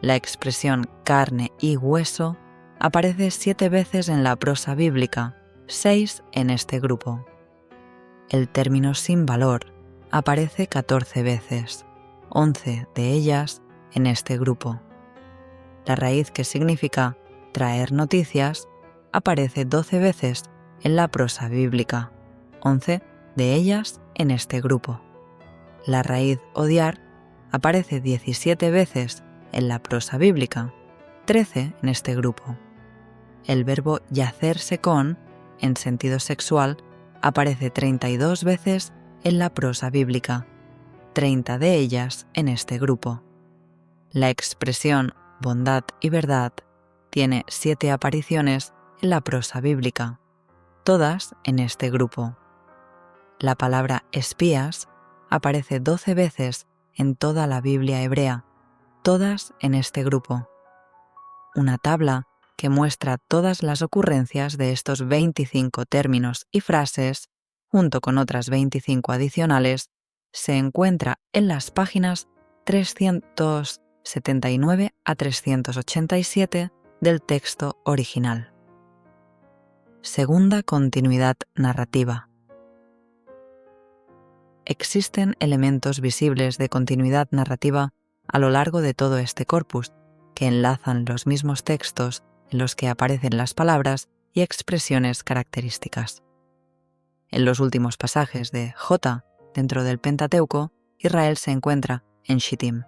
La expresión carne y hueso aparece 7 veces en la prosa bíblica, 6 en este grupo. El término sin valor aparece 14 veces, 11 de ellas en este grupo. La raíz que significa traer noticias aparece 12 veces en la prosa bíblica, 11 de ellas en este grupo. La raíz odiar aparece 17 veces en la prosa bíblica, 13 en este grupo. El verbo yacerse con, en sentido sexual, aparece 32 veces en la prosa bíblica, 30 de ellas en este grupo. La expresión bondad y verdad tiene 7 apariciones en la prosa bíblica, todas en este grupo. La palabra espías aparece 12 veces en toda la Biblia hebrea, todas en este grupo. Una tabla que muestra todas las ocurrencias de estos 25 términos y frases, junto con otras 25 adicionales, se encuentra en las páginas 379 a 387 del texto original. Segunda continuidad narrativa. Existen elementos visibles de continuidad narrativa a lo largo de todo este corpus, que enlazan los mismos textos en los que aparecen las palabras y expresiones características. En los últimos pasajes de J, dentro del Pentateuco, Israel se encuentra en Shittim,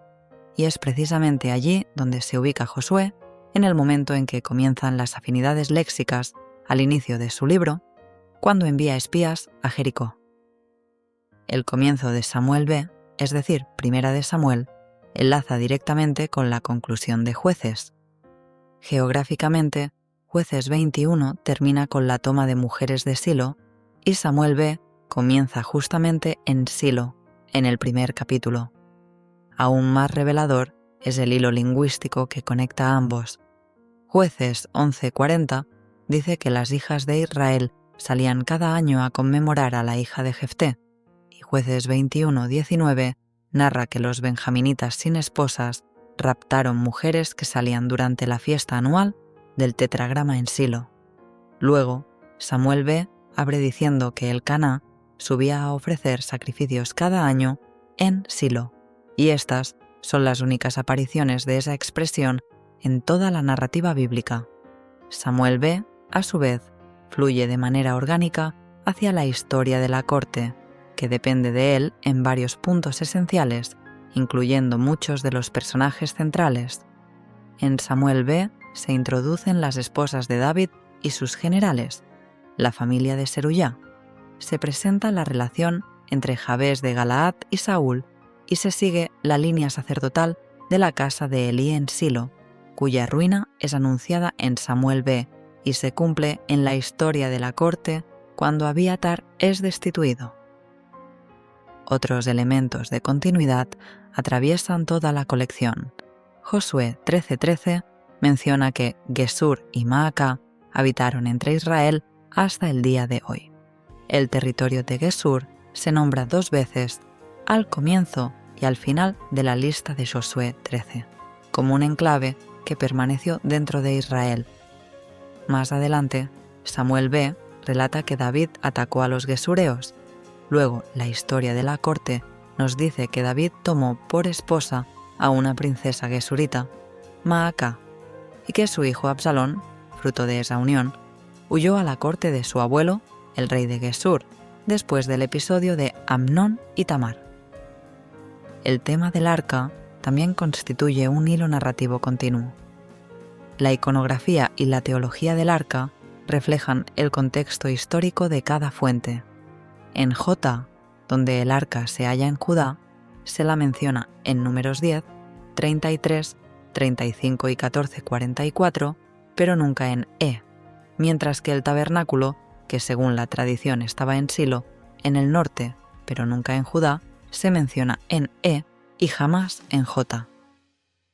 y es precisamente allí donde se ubica Josué en el momento en que comienzan las afinidades léxicas al inicio de su libro, cuando envía espías a Jericó. El comienzo de Samuel B, es decir, Primera de Samuel, enlaza directamente con la conclusión de Jueces. Geográficamente, Jueces 21 termina con la toma de mujeres de Silo y Samuel B comienza justamente en Silo, en el primer capítulo. Aún más revelador es el hilo lingüístico que conecta a ambos. Jueces 11:40 dice que las hijas de Israel salían cada año a conmemorar a la hija de Jefté, y Jueces 21:19 narra que los benjaminitas sin esposas raptaron mujeres que salían durante la fiesta anual del tetragrama en Silo. Luego, Samuel B abre diciendo que Elcaná subía a ofrecer sacrificios cada año en Silo, y estas son las únicas apariciones de esa expresión en toda la narrativa bíblica. Samuel B, a su vez, fluye de manera orgánica hacia la historia de la corte, que depende de él en varios puntos esenciales, incluyendo muchos de los personajes centrales. En Samuel B se introducen las esposas de David y sus generales, la familia de Seruyá. Se presenta la relación entre Jabes de Galaad y Saúl, y se sigue la línea sacerdotal de la casa de Elí en Silo, cuya ruina es anunciada en Samuel B y se cumple en la historia de la corte cuando Abiatar es destituido. Otros elementos de continuidad atraviesan toda la colección. Josué 13:13 menciona que Gesur y Maacá habitaron entre Israel hasta el día de hoy. El territorio de Gesur se nombra 2 veces, al comienzo y al final de la lista de Josué 13, como un enclave que permaneció dentro de Israel. Más adelante, Samuel B relata que David atacó a los gesureos. Luego, la historia de la corte nos dice que David tomó por esposa a una princesa gesurita, Maacá, y que su hijo Absalón, fruto de esa unión, huyó a la corte de su abuelo, el rey de Gesur, después del episodio de Amnón y Tamar. El tema del arca también constituye un hilo narrativo continuo. La iconografía y la teología del arca reflejan el contexto histórico de cada fuente. En J, donde el arca se halla en Judá, se la menciona en Números 10, 33, 35 y 14:44, pero nunca en E, mientras que el tabernáculo, que según la tradición estaba en Silo, en el norte, pero nunca en Judá, se menciona en E y jamás en J.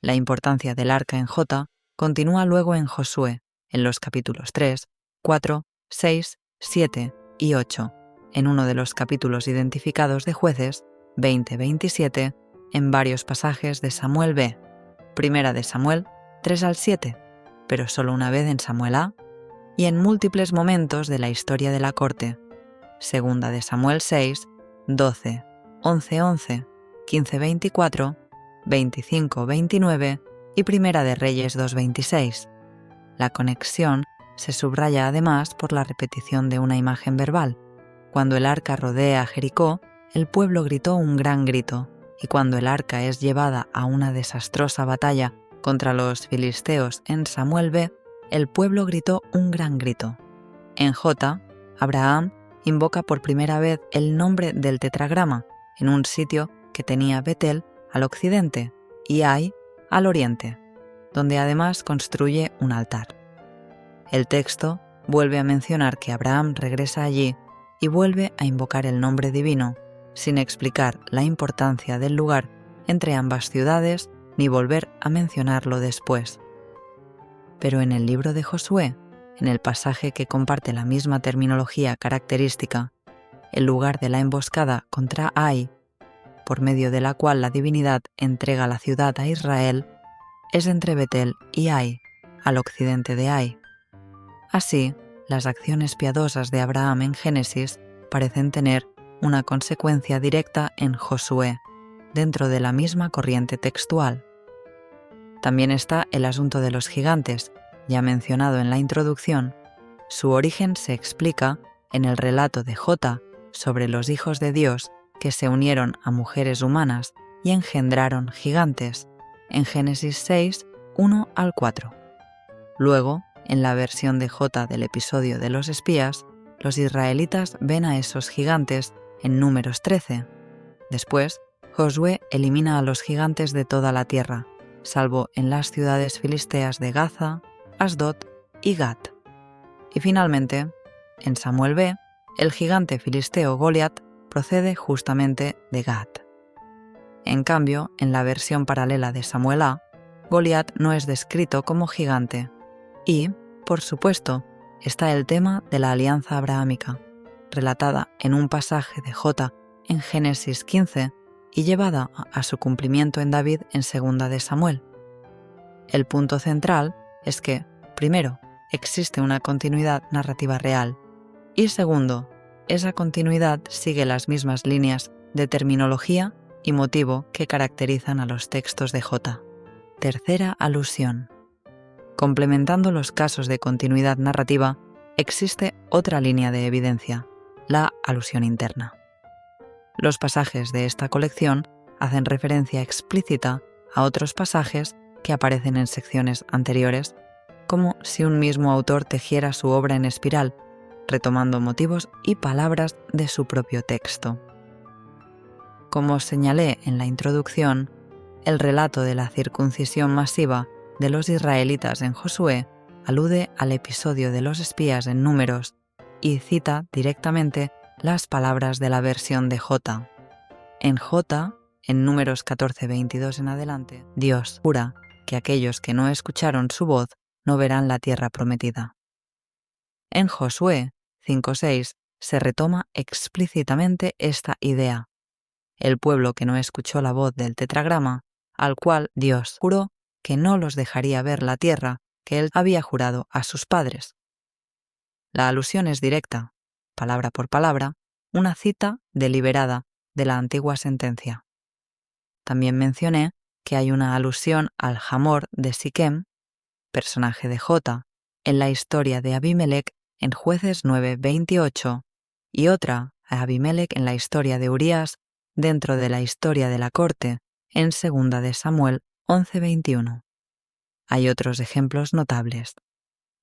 La importancia del arca en J continúa luego en Josué, en los capítulos 3, 4, 6, 7 y 8, en uno de los capítulos identificados de Jueces, 20-27, en varios pasajes de Samuel B, Primera de Samuel 3 al 7, pero solo una vez en Samuel A, y en múltiples momentos de la historia de la corte, Segunda de Samuel 6, 12, 11-11, 15-24, 25-29 y Primera de Reyes 2:26. La conexión se subraya además por la repetición de una imagen verbal. Cuando el arca rodea a Jericó, el pueblo gritó un gran grito, y cuando el arca es llevada a una desastrosa batalla contra los filisteos en Samuel B, el pueblo gritó un gran grito. En J, Abraham invoca por primera vez el nombre del tetragrama en un sitio que tenía Betel al occidente y Ai al oriente, donde además construye un altar. El texto vuelve a mencionar que Abraham regresa allí y vuelve a invocar el nombre divino, sin explicar la importancia del lugar entre ambas ciudades ni volver a mencionarlo después. Pero en el libro de Josué, en el pasaje que comparte la misma terminología característica, el lugar de la emboscada contra Ai, por medio de la cual la divinidad entrega la ciudad a Israel, es entre Betel y Ai, al occidente de Ai. Así, las acciones piadosas de Abraham en Génesis parecen tener una consecuencia directa en Josué, dentro de la misma corriente textual. También está el asunto de los gigantes, ya mencionado en la introducción. Su origen se explica en el relato de J sobre los hijos de Dios que se unieron a mujeres humanas y engendraron gigantes, en Génesis 6, 1 al 4. Luego, en la versión de J del episodio de los espías, los israelitas ven a esos gigantes en Números 13. Después, Josué elimina a los gigantes de toda la tierra, salvo en las ciudades filisteas de Gaza, Asdod y Gat. Y finalmente, en Samuel B, el gigante filisteo Goliat procede justamente de Gat. En cambio, en la versión paralela de Samuel A, Goliat no es descrito como gigante. Y, por supuesto, está el tema de la alianza abrahámica, relatada en un pasaje de J en Génesis 15 y llevada a su cumplimiento en David en 2 de Samuel. El punto central es que, primero, existe una continuidad narrativa real y segundo, esa continuidad sigue las mismas líneas de terminología y motivo que caracterizan a los textos de J. Tercera alusión. Complementando los casos de continuidad narrativa, existe otra línea de evidencia, la alusión interna. Los pasajes de esta colección hacen referencia explícita a otros pasajes que aparecen en secciones anteriores, como si un mismo autor tejiera su obra en espiral, retomando motivos y palabras de su propio texto. Como señalé en la introducción, el relato de la circuncisión masiva de los israelitas en Josué alude al episodio de los espías en Números y cita directamente las palabras de la versión de J. En J, en Números 14:22 en adelante, Dios jura que aquellos que no escucharon su voz no verán la tierra prometida. En Josué 5:6 se retoma explícitamente esta idea. El pueblo que no escuchó la voz del tetragrama, al cual Dios juró que no los dejaría ver la tierra que él había jurado a sus padres. La alusión es directa, palabra por palabra, una cita deliberada de la antigua sentencia. También mencioné que hay una alusión al Hamor de Siquem, personaje de J, en la historia de Abimelech en Jueces 9:28 y otra a Abimelech en la historia de Urías dentro de la historia de la corte en 2 de Samuel 11:21. Hay otros ejemplos notables.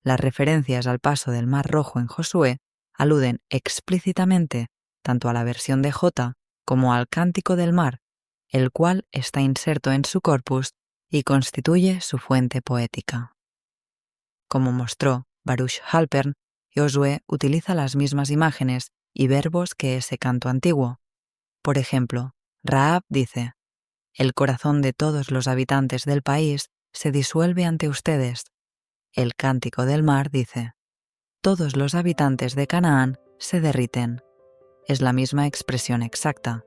Las referencias al paso del Mar Rojo en Josué aluden explícitamente tanto a la versión de J como al Cántico del Mar, el cual está inserto en su corpus y constituye su fuente poética. Como mostró Baruch Halpern, Josué utiliza las mismas imágenes y verbos que ese canto antiguo. Por ejemplo, Rahab dice: «El corazón de todos los habitantes del país se disuelve ante ustedes». El Cántico del Mar dice: «Todos los habitantes de Canaán se derriten». Es la misma expresión exacta.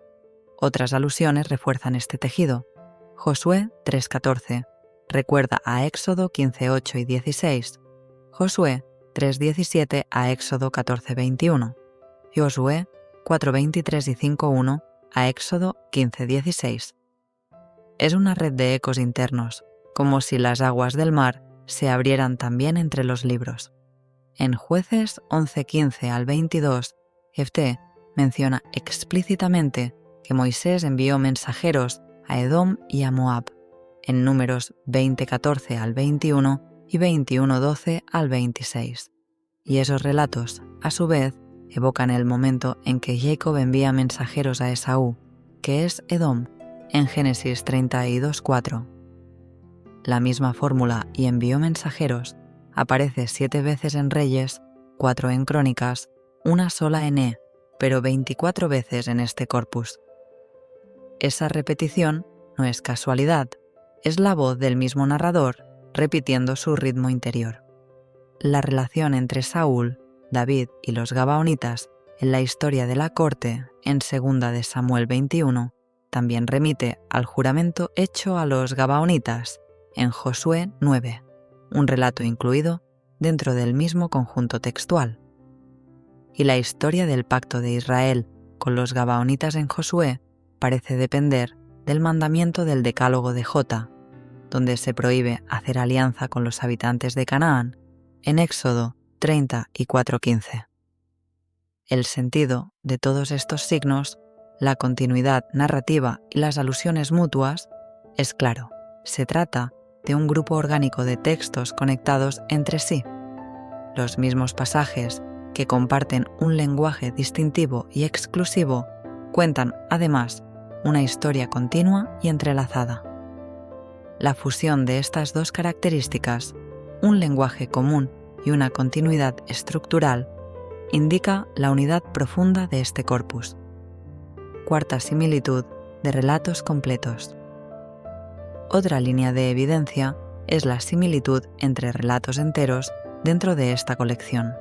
Otras alusiones refuerzan este tejido. Josué 3:14 recuerda a Éxodo 15:8 y 16. Josué 3:17 a Éxodo 14:21. Josué 4:23 y 5:1 a Éxodo 15:16. Es una red de ecos internos, como si las aguas del mar se abrieran también entre los libros. En Jueces 11:15 al 22, Jefté menciona explícitamente que Moisés envió mensajeros a Edom y a Moab, en Números 20:14 al 21 y 21:12 al 26. Y esos relatos, a su vez, evocan el momento en que Jacob envía mensajeros a Esaú, que es Edom, en Génesis 32:4. La misma fórmula y envió mensajeros aparece 7 veces en Reyes, 4 en Crónicas, una sola en pero 24 veces en este corpus. Esa repetición no es casualidad, es la voz del mismo narrador repitiendo su ritmo interior. La relación entre Saúl, David y los Gabaonitas en la historia de la corte en 2 de Samuel 21 también remite al juramento hecho a los Gabaonitas en Josué 9, un relato incluido dentro del mismo conjunto textual. Y la historia del pacto de Israel con los Gabaonitas en Josué parece depender del mandamiento del Decálogo de Jota, donde se prohíbe hacer alianza con los habitantes de Canaán, en Éxodo 30 y 4:15. El sentido de todos estos signos, la continuidad narrativa y las alusiones mutuas, es claro, se trata de un grupo orgánico de textos conectados entre sí. Los mismos pasajes, que comparten un lenguaje distintivo y exclusivo, cuentan, además, una historia continua y entrelazada. La fusión de estas dos características, un lenguaje común y una continuidad estructural, indica la unidad profunda de este corpus. Cuarta similitud de relatos completos. Otra línea de evidencia es la similitud entre relatos enteros dentro de esta colección.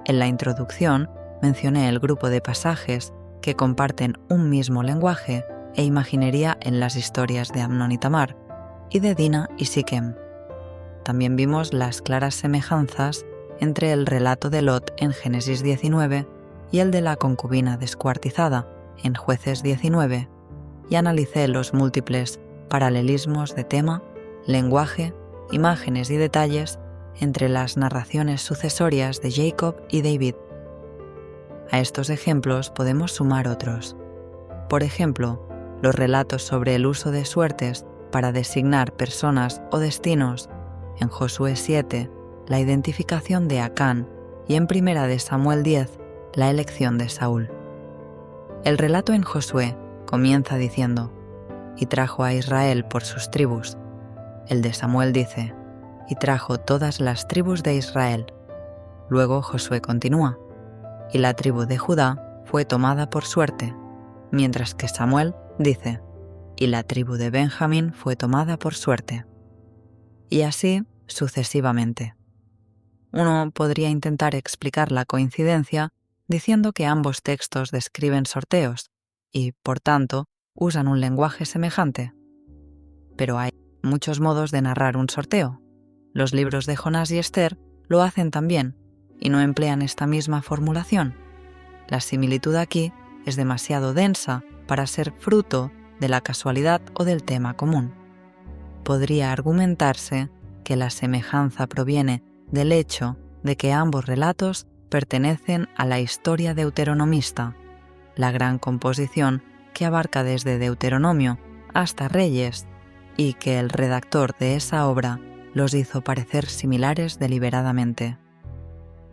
En la introducción mencioné el grupo de pasajes que comparten un mismo lenguaje e imaginería en las historias de Amnón y Tamar y de Dina y Siquem. También vimos las claras semejanzas entre el relato de Lot en Génesis 19 y el de la concubina descuartizada en Jueces 19, y analicé los múltiples paralelismos de tema, lenguaje, imágenes y detalles entre las narraciones sucesorias de Jacob y David. A estos ejemplos podemos sumar otros. Por ejemplo, los relatos sobre el uso de suertes para designar personas o destinos en Josué 7, la identificación de Acán, y en 1 de Samuel 10, la elección de Saúl. El relato en Josué comienza diciendo: «Y trajo a Israel por sus tribus». El de Samuel dice: «Y trajo todas las tribus de Israel». Luego Josué continúa: «Y la tribu de Judá fue tomada por suerte», mientras que Samuel dice: «Y la tribu de Benjamín fue tomada por suerte». Y así sucesivamente. Uno podría intentar explicar la coincidencia diciendo que ambos textos describen sorteos y, por tanto, usan un lenguaje semejante. Pero hay muchos modos de narrar un sorteo. Los libros de Jonás y Esther lo hacen también y no emplean esta misma formulación. La similitud aquí es demasiado densa para ser fruto de la casualidad o del tema común. Podría argumentarse que la semejanza proviene del hecho de que ambos relatos pertenecen a la historia deuteronomista, la gran composición que abarca desde Deuteronomio hasta Reyes, y que el redactor de esa obra los hizo parecer similares deliberadamente.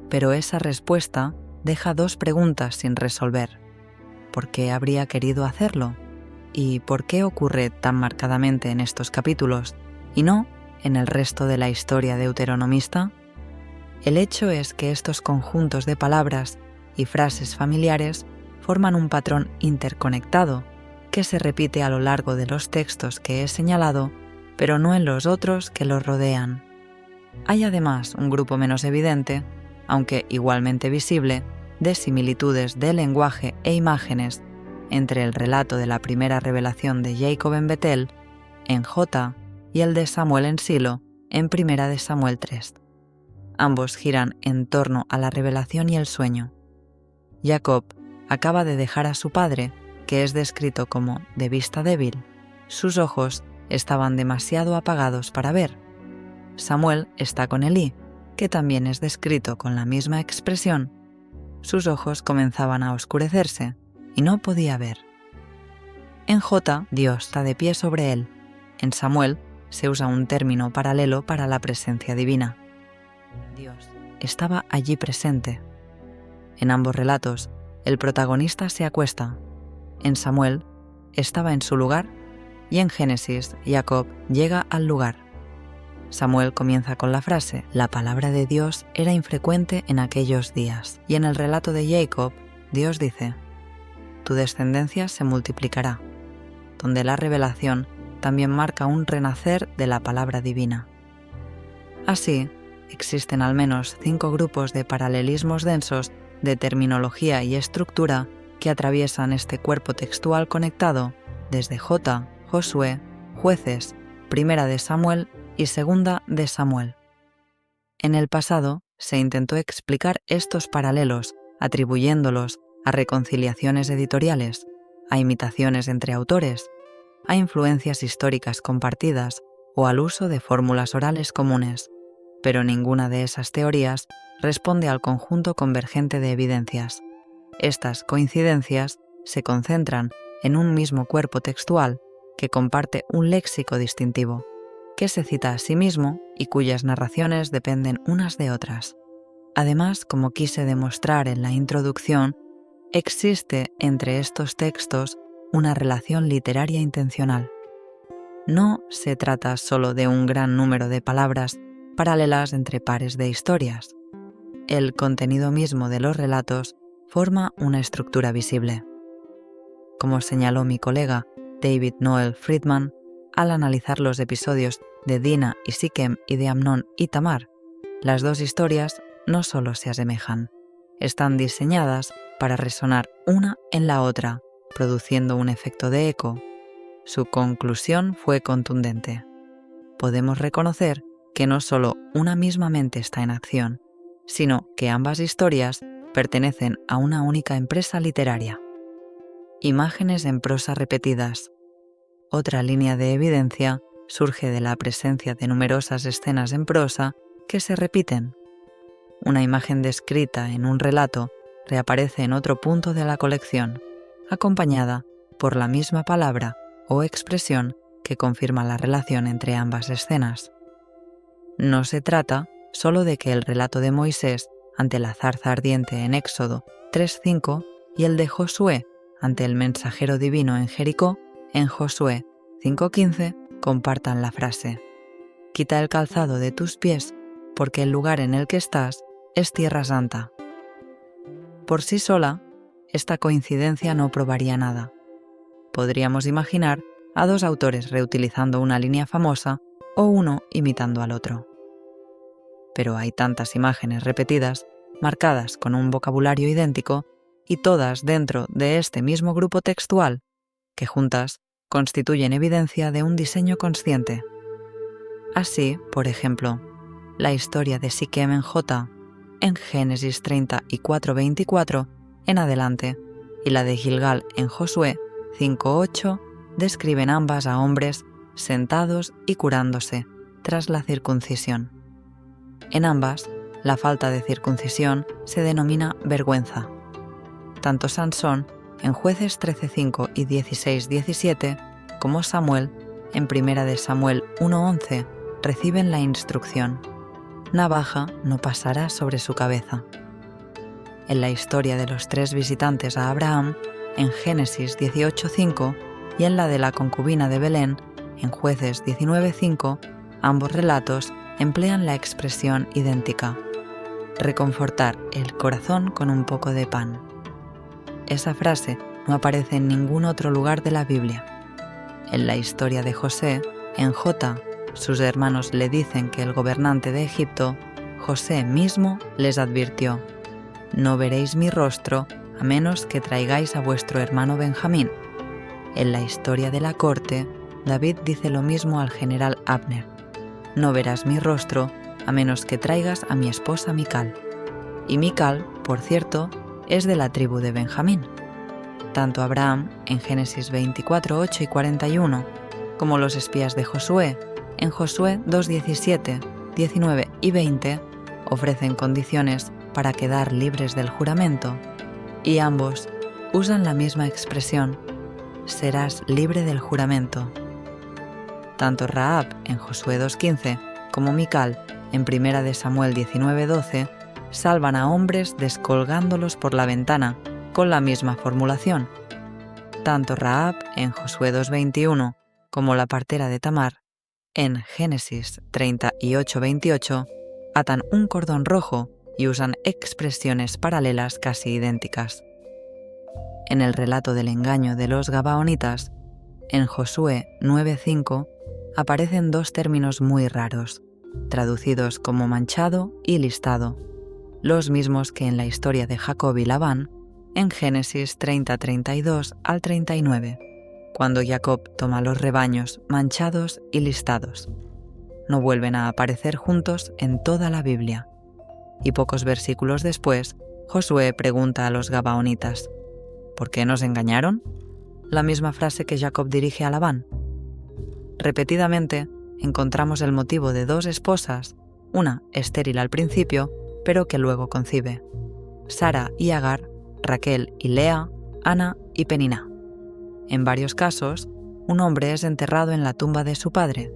Pero esa respuesta deja dos preguntas sin resolver. ¿Por qué habría querido hacerlo? ¿Y por qué ocurre tan marcadamente en estos capítulos y no en el resto de la historia deuteronomista? El hecho es que estos conjuntos de palabras y frases familiares forman un patrón interconectado que se repite a lo largo de los textos que he señalado, pero no en los otros que los rodean. Hay además un grupo menos evidente, aunque igualmente visible, de similitudes de lenguaje e imágenes entre el relato de la primera revelación de Jacob en Betel, en Jota, y el de Samuel en Silo, en 1 de Samuel 3. Ambos giran en torno a la revelación y el sueño. Jacob acaba de dejar a su padre, que es descrito como de vista débil. Sus ojos estaban demasiado apagados para ver. Samuel está con Elí, que también es descrito con la misma expresión. sus ojos comenzaban a oscurecerse y no podía ver. En J, Dios está de pie sobre él. En Samuel se usa un término paralelo para la presencia divina. Dios estaba allí presente. En ambos relatos, el protagonista se acuesta. En Samuel, estaba en su lugar, y en Génesis, Jacob llega al lugar. Samuel comienza con la frase: la palabra de Dios era infrecuente en aquellos días. Y en el relato de Jacob, Dios dice: tu descendencia se multiplicará, donde la revelación también marca un renacer de la palabra divina. Así, existen al menos 5 grupos de paralelismos densos de terminología y estructura que atraviesan este cuerpo textual conectado desde J, Josué, Jueces, Primera de Samuel y Segunda de Samuel. En el pasado se intentó explicar estos paralelos atribuyéndolos a reconciliaciones editoriales, a imitaciones entre autores, a influencias históricas compartidas o al uso de fórmulas orales comunes, pero ninguna de esas teorías responde al conjunto convergente de evidencias. Estas coincidencias se concentran en un mismo cuerpo textual que comparte un léxico distintivo, que se cita a sí mismo y cuyas narraciones dependen unas de otras. Además, como quise demostrar en la introducción, existe entre estos textos una relación literaria intencional. No se trata solo de un gran número de palabras paralelas entre pares de historias. El contenido mismo de los relatos forma una estructura visible. Como señaló mi colega David Noel Friedman al analizar los episodios de Dina y Siquem y de Amnón y Tamar, las dos historias no solo se asemejan, están diseñadas para resonar una en la otra, produciendo un efecto de eco. Su conclusión fue contundente. Podemos reconocer que no solo una misma mente está en acción, sino que ambas historias pertenecen a una única empresa literaria. Imágenes en prosa repetidas. Otra línea de evidencia surge de la presencia de numerosas escenas en prosa que se repiten. Una imagen descrita en un relato reaparece en otro punto de la colección, acompañada por la misma palabra o expresión que confirma la relación entre ambas escenas. No se trata solo de que el relato de Moisés ante la zarza ardiente en Éxodo 3:5 y el de Josué ante el mensajero divino en Jericó en Josué 5:15 compartan la frase: «Quita el calzado de tus pies, porque el lugar en el que estás es tierra santa». Por sí sola, esta coincidencia no probaría nada. Podríamos imaginar a dos autores reutilizando una línea famosa o uno imitando al otro. Pero hay tantas imágenes repetidas, marcadas con un vocabulario idéntico, y todas dentro de este mismo grupo textual, que juntas constituyen evidencia de un diseño consciente. Así, por ejemplo, la historia de Siquem en J, en Génesis 30 y 4:24 en adelante, y la de Gilgal en Josué 5:8 describen ambas a hombres sentados y curándose tras la circuncisión. En ambas, la falta de circuncisión se denomina vergüenza. Tanto Sansón en Jueces 13:5 y 16:17 como Samuel en Primera de Samuel 1:11 reciben la instrucción: navaja no pasará sobre su cabeza. En la historia de los 3 visitantes a Abraham, en Génesis 18:5, y en la de la concubina de Belén, en Jueces 19:5, ambos relatos emplean la expresión idéntica: reconfortar el corazón con un poco de pan. Esa frase no aparece en ningún otro lugar de la Biblia. En la historia de José, en J, sus hermanos le dicen que el gobernante de Egipto, José mismo, les advirtió: «No veréis mi rostro a menos que traigáis a vuestro hermano Benjamín». En la historia de la corte, David dice lo mismo al general Abner: «No verás mi rostro a menos que traigas a mi esposa Mical». Y Mical, por cierto, es de la tribu de Benjamín. Tanto Abraham, en Génesis 24:8 y 41, como los espías de Josué, en Josué 2:17, 19 y 20, ofrecen condiciones para quedar libres del juramento, y ambos usan la misma expresión: serás libre del juramento. Tanto Rahab en Josué 2:15 como Mical en 1 de Samuel 19:12 salvan a hombres descolgándolos por la ventana con la misma formulación. Tanto Rahab en Josué 2:21 como la partera de Tamar en Génesis 38:28 atan un cordón rojo y usan expresiones paralelas casi idénticas. En el relato del engaño de los gabaonitas, en Josué 9:5, aparecen dos términos muy raros, traducidos como manchado y listado, los mismos que en la historia de Jacob y Labán, en Génesis 30:32 al 39, cuando Jacob toma los rebaños manchados y listados. No vuelven a aparecer juntos en toda la Biblia. Y pocos versículos después, Josué pregunta a los gabaonitas: ¿por qué nos engañaron? La misma frase que Jacob dirige a Labán. Repetidamente encontramos el motivo de dos esposas, una estéril al principio, pero que luego concibe: Sara y Agar, Raquel y Lea, Ana y Peniná. En varios casos, un hombre es enterrado en la tumba de su padre,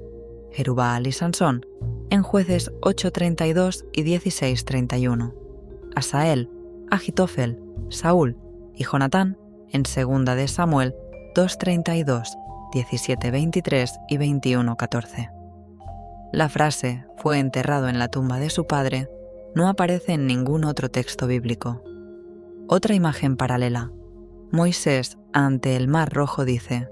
Jerubbaal y Sansón, en Jueces 8:32 y 16:31, Asael, Agitofel, Saúl y Jonatán en 2 de Samuel 2:32, 17:23 y 21:14. La frase «fue enterrado en la tumba de su padre» no aparece en ningún otro texto bíblico. Otra imagen paralela. Moisés ante el Mar Rojo dice: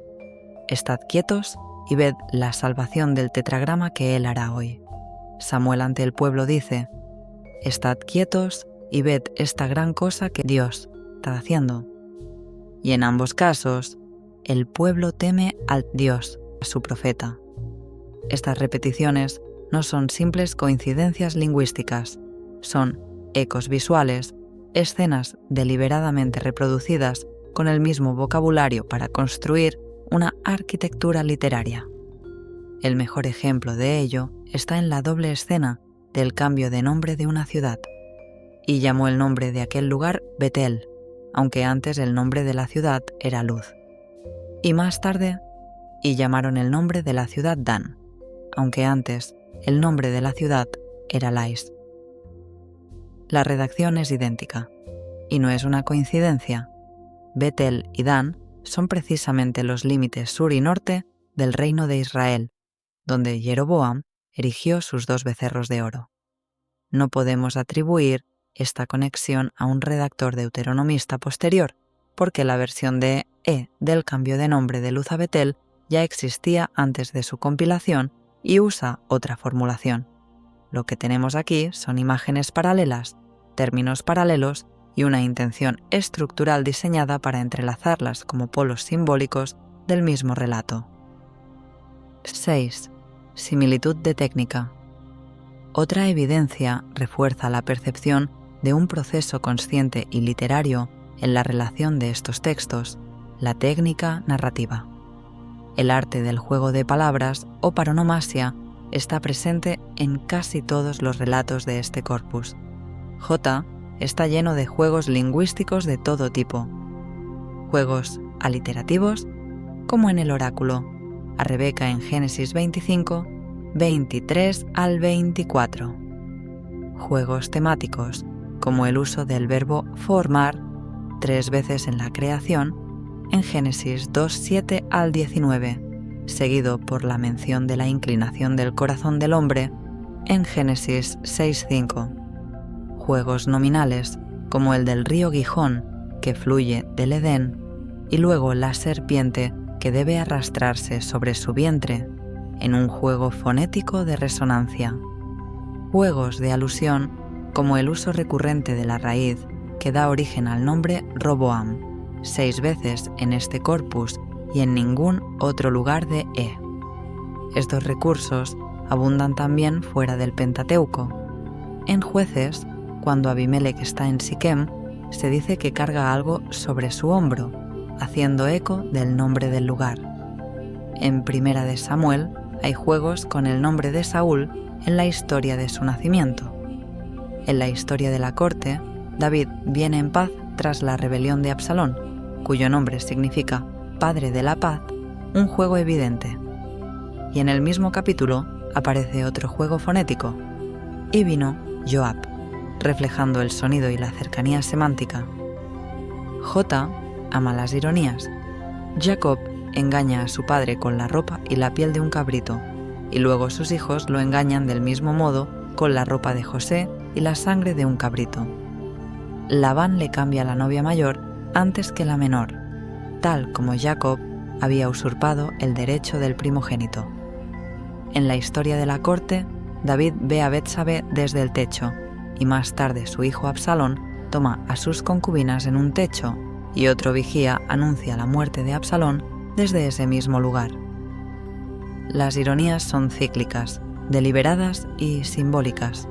«Estad quietos y ved la salvación del tetragrama que él hará hoy». Samuel ante el pueblo dice: «Estad quietos y ved esta gran cosa que Dios está haciendo». Y en ambos casos, el pueblo teme al Dios, a su profeta. Estas repeticiones no son simples coincidencias lingüísticas, son ecos visuales, escenas deliberadamente reproducidas con el mismo vocabulario para construir una arquitectura literaria. El mejor ejemplo de ello está en la doble escena del cambio de nombre de una ciudad. Y llamó el nombre de aquel lugar Betel, aunque antes el nombre de la ciudad era Luz. Y más tarde, y llamaron el nombre de la ciudad Dan, aunque antes el nombre de la ciudad era Lais. La redacción es idéntica, y no es una coincidencia. Betel y Dan son precisamente los límites sur y norte del reino de Israel, donde Jeroboam erigió sus 2 becerros de oro. No podemos atribuir esta conexión a un redactor deuteronomista posterior, porque la versión de del cambio de nombre de Luz a Betel ya existía antes de su compilación y usa otra formulación. Lo que tenemos aquí son imágenes paralelas, términos paralelos y una intención estructural diseñada para entrelazarlas como polos simbólicos del mismo relato. 6. Similitud de técnica. Otra evidencia refuerza la percepción de un proceso consciente y literario en la relación de estos textos, la técnica narrativa. El arte del juego de palabras o paronomasia está presente en casi todos los relatos de este corpus. J está lleno de juegos lingüísticos de todo tipo. Juegos aliterativos, como en el oráculo, a Rebeca en Génesis 25, 23 al 24. Juegos temáticos, como el uso del verbo formar 3 veces en la creación, en Génesis 2:7 al 19, seguido por la mención de la inclinación del corazón del hombre, en Génesis 6:5. Juegos nominales, como el del río Gijón, que fluye del Edén, y luego la serpiente que debe arrastrarse sobre su vientre, en un juego fonético de resonancia. Juegos de alusión, como el uso recurrente de la raíz que da origen al nombre Roboam, 6 veces en este corpus y en ningún otro lugar de Estos recursos abundan también fuera del Pentateuco. En Jueces, cuando Abimelech está en Siquem, se dice que carga algo sobre su hombro, haciendo eco del nombre del lugar. En 1 de Samuel hay juegos con el nombre de Saúl en la historia de su nacimiento. En la historia de la corte, David viene en paz tras la rebelión de Absalón, cuyo nombre significa Padre de la Paz, un juego evidente. Y en el mismo capítulo aparece otro juego fonético, y vino Joab, reflejando el sonido y la cercanía semántica. J ama las ironías. Jacob engaña a su padre con la ropa y la piel de un cabrito, y luego sus hijos lo engañan del mismo modo con la ropa de José y la sangre de un cabrito. Labán le cambia a la novia mayor antes que la menor, tal como Jacob había usurpado el derecho del primogénito. En la historia de la corte, David ve a Betsabé desde el techo, y más tarde su hijo Absalón toma a sus concubinas en un techo, y otro vigía anuncia la muerte de Absalón desde ese mismo lugar. Las ironías son cíclicas, deliberadas y simbólicas.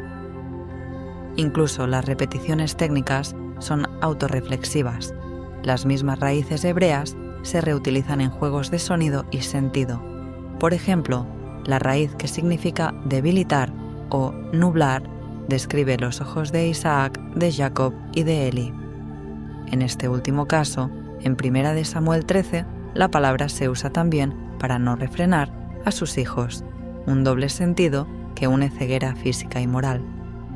Incluso las repeticiones técnicas son autorreflexivas. Las mismas raíces hebreas se reutilizan en juegos de sonido y sentido. Por ejemplo, la raíz que significa debilitar o nublar describe los ojos de Isaac, de Jacob y de Eli. En este último caso, en 1 Samuel 13, la palabra se usa también para no refrenar a sus hijos, un doble sentido que une ceguera física y moral.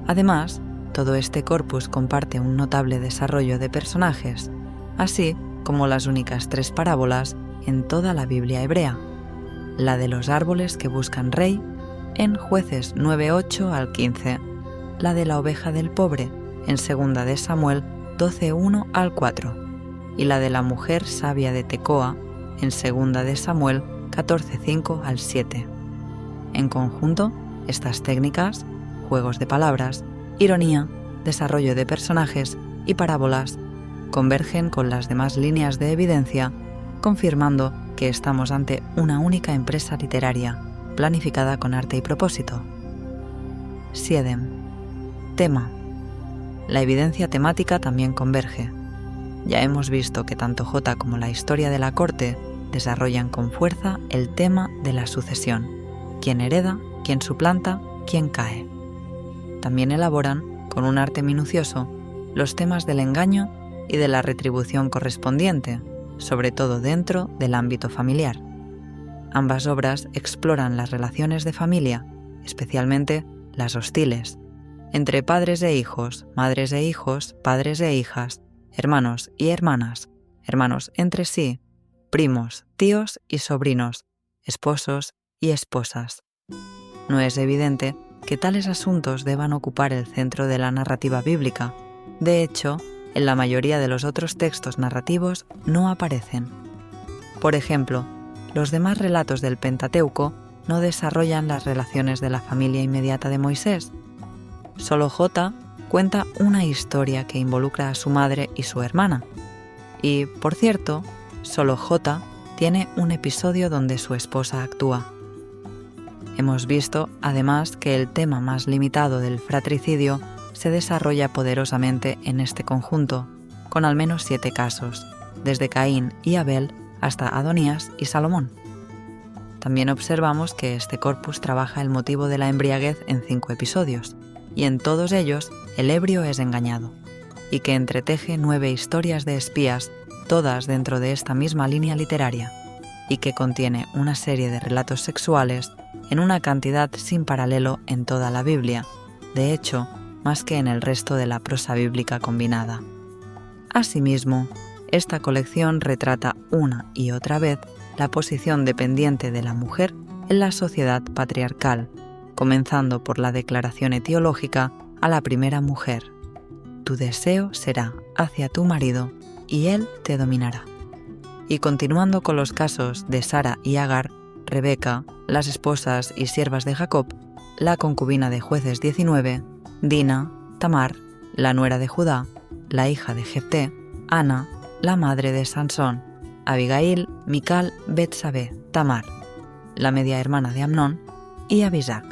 Además, todo este corpus comparte un notable desarrollo de personajes, así como las únicas 3 parábolas en toda la Biblia hebrea: la de los árboles que buscan rey, en Jueces 9:8 al 15, la de la oveja del pobre, en 2 de Samuel 12:1 al 4, y la de la mujer sabia de Tecoa, en 2 de Samuel 14:5 al 7. En conjunto, estas técnicas, juegos de palabras, ironía, desarrollo de personajes y parábolas, convergen con las demás líneas de evidencia, confirmando que estamos ante una única empresa literaria, planificada con arte y propósito. Siedem. Tema. La evidencia temática también converge. Ya hemos visto que tanto J como la historia de la corte desarrollan con fuerza el tema de la sucesión: quién hereda, quién suplanta, quién cae. También elaboran, con un arte minucioso, los temas del engaño y de la retribución correspondiente, sobre todo dentro del ámbito familiar. Ambas obras exploran las relaciones de familia, especialmente las hostiles, entre padres e hijos, madres e hijos, padres e hijas, hermanos y hermanas, hermanos entre sí, primos, tíos y sobrinos, esposos y esposas. No es evidente que tales asuntos deban ocupar el centro de la narrativa bíblica. De hecho, en la mayoría de los otros textos narrativos no aparecen. Por ejemplo, los demás relatos del Pentateuco no desarrollan las relaciones de la familia inmediata de Moisés. Solo J cuenta una historia que involucra a su madre y su hermana. Y, por cierto, solo J tiene un episodio donde su esposa actúa. Hemos visto, además, que el tema más limitado del fratricidio se desarrolla poderosamente en este conjunto, con al menos 7 casos, desde Caín y Abel hasta Adonías y Salomón. También observamos que este corpus trabaja el motivo de la embriaguez en 5 episodios, y en todos ellos el ebrio es engañado, y que entreteje 9 historias de espías, todas dentro de esta misma línea literaria, y que contiene una serie de relatos sexuales en una cantidad sin paralelo en toda la Biblia, de hecho, más que en el resto de la prosa bíblica combinada. Asimismo, esta colección retrata una y otra vez la posición dependiente de la mujer en la sociedad patriarcal, comenzando por la declaración etiológica a la primera mujer: tu deseo será hacia tu marido y él te dominará. Y continuando con los casos de Sara y Agar, Rebeca, las esposas y siervas de Jacob, la concubina de Jueces 19, Dina, Tamar, la nuera de Judá, la hija de Jefté, Ana, la madre de Sansón, Abigail, Mical, Betsabé, Tamar, la media hermana de Amnón, y Abisac.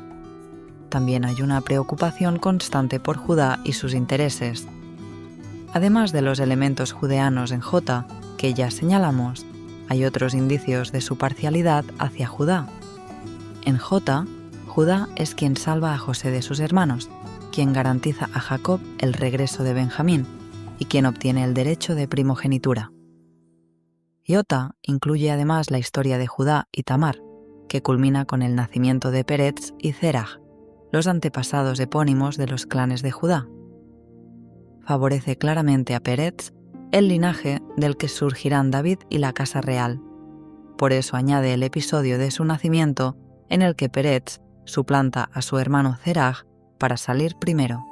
También hay una preocupación constante por Judá y sus intereses. Además de los elementos judeanos en J, que ya señalamos, hay otros indicios de su parcialidad hacia Judá. En J, Judá es quien salva a José de sus hermanos, quien garantiza a Jacob el regreso de Benjamín y quien obtiene el derecho de primogenitura. Iota incluye además la historia de Judá y Tamar, que culmina con el nacimiento de Peretz y Zerah, los antepasados epónimos de los clanes de Judá. Favorece claramente a Peretz, el linaje del que surgirán David y la casa real. Por eso añade el episodio de su nacimiento en el que Peretz suplanta a su hermano Zerah para salir primero,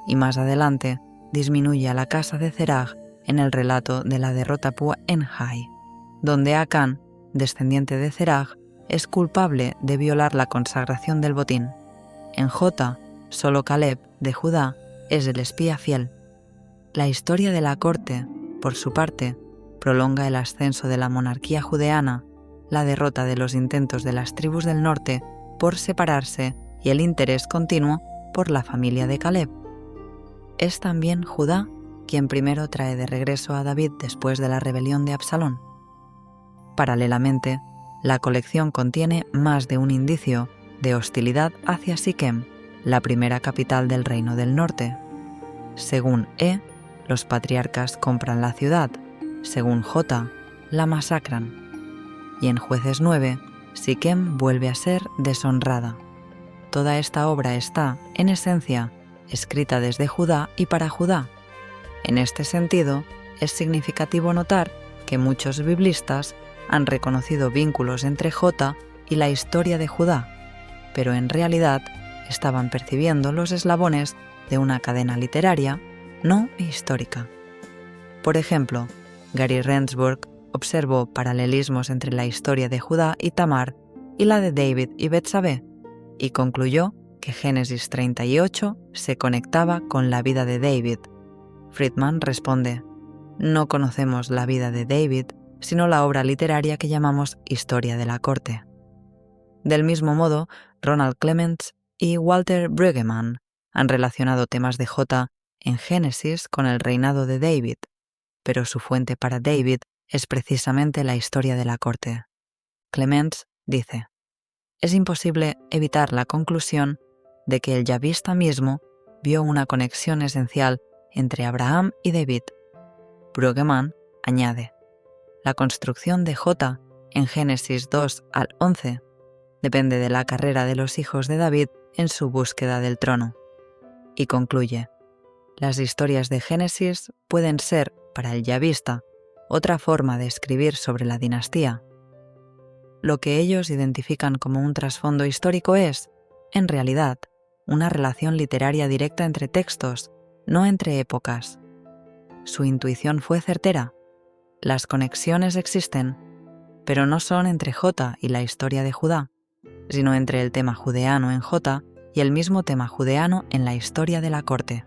y más adelante disminuye a la casa de Zerah en el relato de la derrota por Enhai, donde Acán, descendiente de Zerah, es culpable de violar la consagración del botín. En Jota, solo Caleb, de Judá, es el espía fiel. La historia de la corte, por su parte, prolonga el ascenso de la monarquía judeana, la derrota de los intentos de las tribus del norte por separarse y el interés continuo por la familia de Caleb. Es también Judá quien primero trae de regreso a David después de la rebelión de Absalón. Paralelamente, la colección contiene más de un indicio de hostilidad hacia Siquem, la primera capital del reino del norte. Según E, los patriarcas compran la ciudad, según J, la masacran. Y en Jueces 9, Siquem vuelve a ser deshonrada. Toda esta obra está, en esencia, escrita desde Judá y para Judá. En este sentido, es significativo notar que muchos biblistas han reconocido vínculos entre Jota y la historia de Judá, pero en realidad estaban percibiendo los eslabones de una cadena literaria, no histórica. Por ejemplo, Gary Rendsburg observó paralelismos entre la historia de Judá y Tamar y la de David y Betsabé, y concluyó que Génesis 38 se conectaba con la vida de David. Friedman responde: no conocemos la vida de David, sino la obra literaria que llamamos Historia de la Corte. Del mismo modo, Ronald Clements y Walter Brueggemann han relacionado temas de Jota en Génesis con el reinado de David, pero su fuente para David es precisamente la Historia de la Corte. Clements dice: es imposible evitar la conclusión de que el yavista mismo vio una conexión esencial entre Abraham y David. Brueggemann añade: la construcción de Jota en Génesis 2 al 11 depende de la carrera de los hijos de David en su búsqueda del trono. Y concluye: las historias de Génesis pueden ser, para el yavista, otra forma de escribir sobre la dinastía. Lo que ellos identifican como un trasfondo histórico es, en realidad, una relación literaria directa entre textos, no entre épocas. Su intuición fue certera. Las conexiones existen, pero no son entre Jota y la historia de Judá, sino entre el tema judeano en Jota y el mismo tema judeano en la historia de la corte.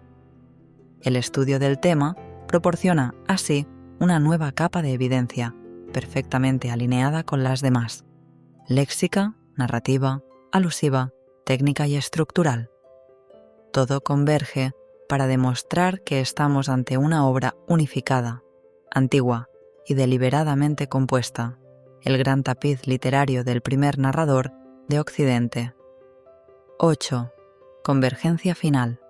El estudio del tema proporciona, así, una nueva capa de evidencia, perfectamente alineada con las demás: léxica, narrativa, alusiva, técnica y estructural. Todo converge para demostrar que estamos ante una obra unificada, antigua y deliberadamente compuesta, el gran tapiz literario del primer narrador de Occidente. 8. Convergencia final.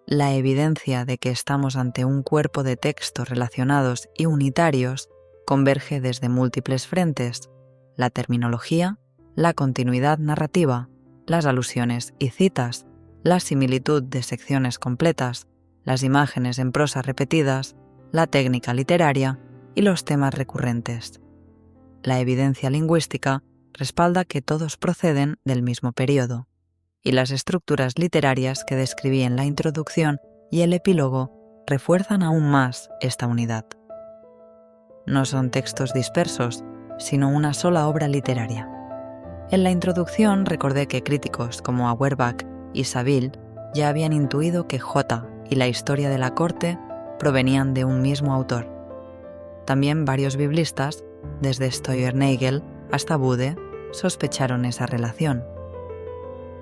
La evidencia de que estamos ante un cuerpo de textos relacionados y unitarios converge desde múltiples frentes: la terminología, la continuidad narrativa, las alusiones y citas, la similitud de secciones completas, las imágenes en prosa repetidas, la técnica literaria y los temas recurrentes. La evidencia lingüística respalda que todos proceden del mismo periodo, y las estructuras literarias que describí en la introducción y el epílogo refuerzan aún más esta unidad. No son textos dispersos, sino una sola obra literaria. En la introducción recordé que críticos como Auerbach y Saville ya habían intuido que Jota y la historia de la corte provenían de un mismo autor. También varios biblistas, desde Steuernagel hasta Bude, sospecharon esa relación.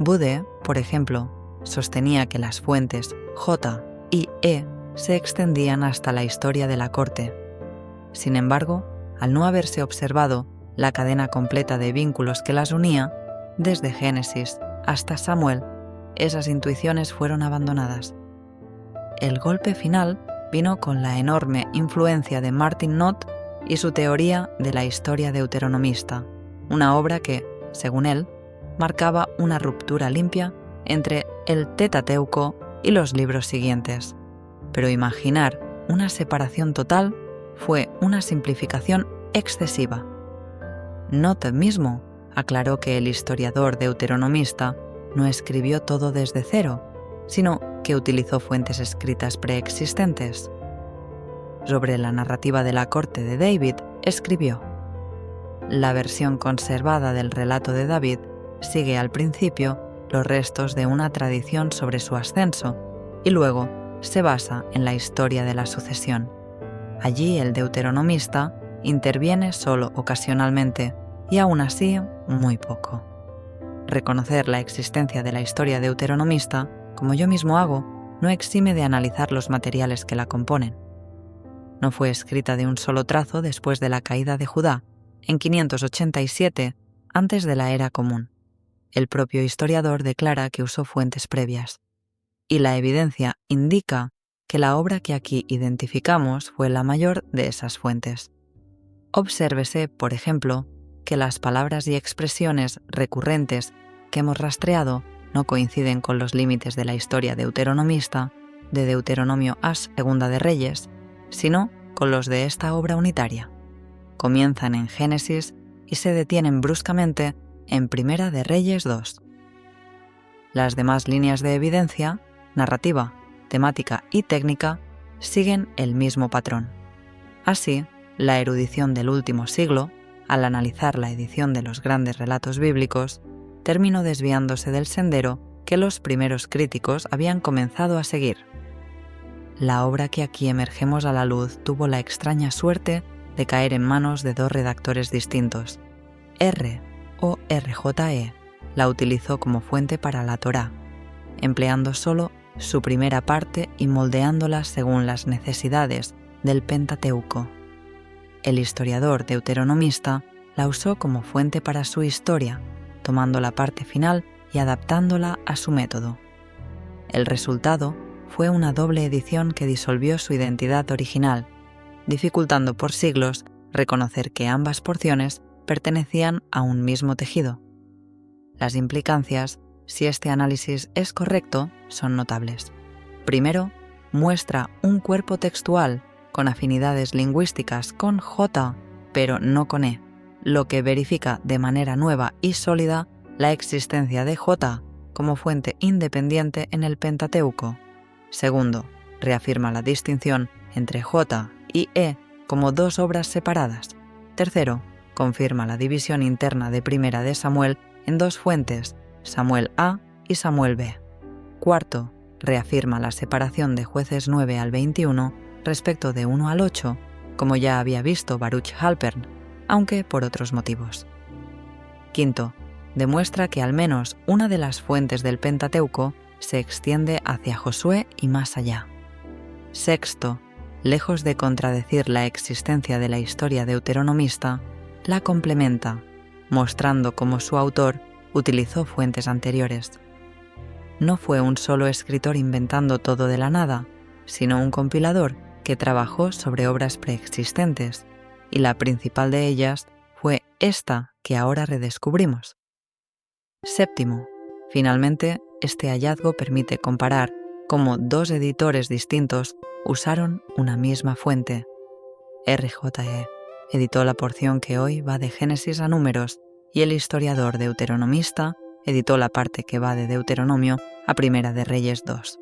Bude, por ejemplo, sostenía que las fuentes J y E se extendían hasta la historia de la corte. Sin embargo, al no haberse observado la cadena completa de vínculos que las unía, desde Génesis hasta Samuel, esas intuiciones fueron abandonadas. El golpe final vino con la enorme influencia de Martin Knott y su teoría de la historia deuteronomista, una obra que, según él, marcaba una ruptura limpia entre el Pentateuco y los libros siguientes. Pero imaginar una separación total fue una simplificación excesiva. Knott mismo aclaró que el historiador deuteronomista no escribió todo desde cero, sino que utilizó fuentes escritas preexistentes. Sobre la narrativa de la corte de David, escribió: la versión conservada del relato de David sigue al principio los restos de una tradición sobre su ascenso y luego se basa en la historia de la sucesión. Allí el deuteronomista interviene solo ocasionalmente y aún así muy poco. Reconocer la existencia de la historia deuteronomista, como yo mismo hago, no exime de analizar los materiales que la componen. No fue escrita de un solo trazo después de la caída de Judá, en 587 antes de la era común. El propio historiador declara que usó fuentes previas. Y la evidencia indica que la obra que aquí identificamos fue la mayor de esas fuentes. Obsérvese, por ejemplo, que las palabras y expresiones recurrentes que hemos rastreado no coinciden con los límites de la historia deuteronomista, de Deuteronomio a Segunda de Reyes, sino con los de esta obra unitaria. Comienzan en Génesis y se detienen bruscamente en Primera de Reyes 2. Las demás líneas de evidencia, narrativa, temática y técnica, siguen el mismo patrón. Así, la erudición del último siglo, al analizar la edición de los grandes relatos bíblicos, terminó desviándose del sendero que los primeros críticos habían comenzado a seguir. La obra que aquí emergemos a la luz tuvo la extraña suerte de caer en manos de dos redactores distintos. RJE la utilizó como fuente para la Torá, empleando solo su primera parte y moldeándola según las necesidades del Pentateuco. El historiador deuteronomista la usó como fuente para su historia, tomando la parte final y adaptándola a su método. El resultado fue una doble edición que disolvió su identidad original, dificultando por siglos reconocer que ambas porciones pertenecían a un mismo tejido. Las implicancias, si este análisis es correcto, son notables. Primero, muestra un cuerpo textual con afinidades lingüísticas con J, pero no con E, lo que verifica de manera nueva y sólida la existencia de J como fuente independiente en el Pentateuco. Segundo, reafirma la distinción entre J y E como dos obras separadas. Tercero, confirma la división interna de Primera de Samuel en dos fuentes, Samuel A y Samuel B. Cuarto, reafirma la separación de Jueces 9 al 21 respecto de 1 al 8, como ya había visto Baruch Halpern, aunque por otros motivos. Quinto, demuestra que al menos una de las fuentes del Pentateuco se extiende hacia Josué y más allá. Sexto, lejos de contradecir la existencia de la historia deuteronomista, la complementa, mostrando cómo su autor utilizó fuentes anteriores. No fue un solo escritor inventando todo de la nada, sino un compilador que trabajó sobre obras preexistentes, y la principal de ellas fue esta que ahora redescubrimos. Séptimo, finalmente, este hallazgo permite comparar cómo dos editores distintos usaron una misma fuente. RJE editó la porción que hoy va de Génesis a Números y el historiador deuteronomista editó la parte que va de Deuteronomio a Primera de Reyes 2.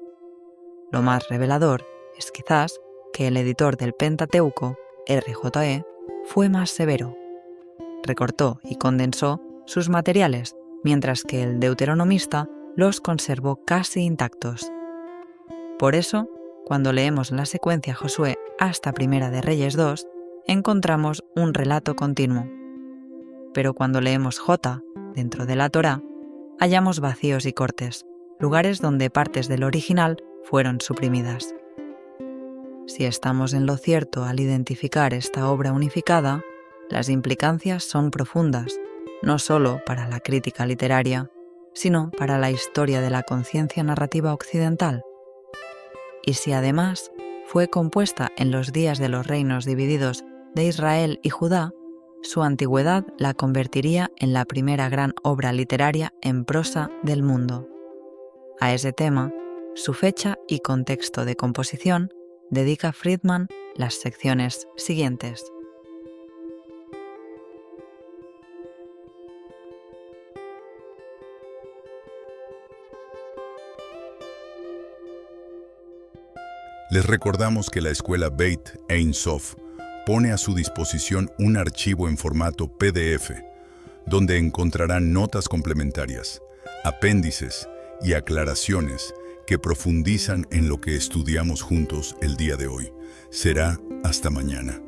Lo más revelador es quizás que el editor del Pentateuco, RJE, fue más severo. Recortó y condensó sus materiales, mientras que el deuteronomista los conservó casi intactos. Por eso, cuando leemos la secuencia Josué hasta Primera de Reyes 2, encontramos un relato continuo. Pero cuando leemos J dentro de la Torá, hallamos vacíos y cortes, lugares donde partes del original fueron suprimidas. Si estamos en lo cierto al identificar esta obra unificada, las implicancias son profundas, no solo para la crítica literaria, sino para la historia de la conciencia narrativa occidental? Y si además fue compuesta en los días de los reinos divididos de Israel y Judá, su antigüedad la convertiría en la primera gran obra literaria en prosa del mundo. A ese tema, su fecha y contexto de composición dedica Friedman las secciones siguientes. Les recordamos que la escuela Beit Ein Sof pone a su disposición un archivo en formato PDF, donde encontrarán notas complementarias, apéndices y aclaraciones que profundizan en lo que estudiamos juntos el día de hoy. Será hasta mañana.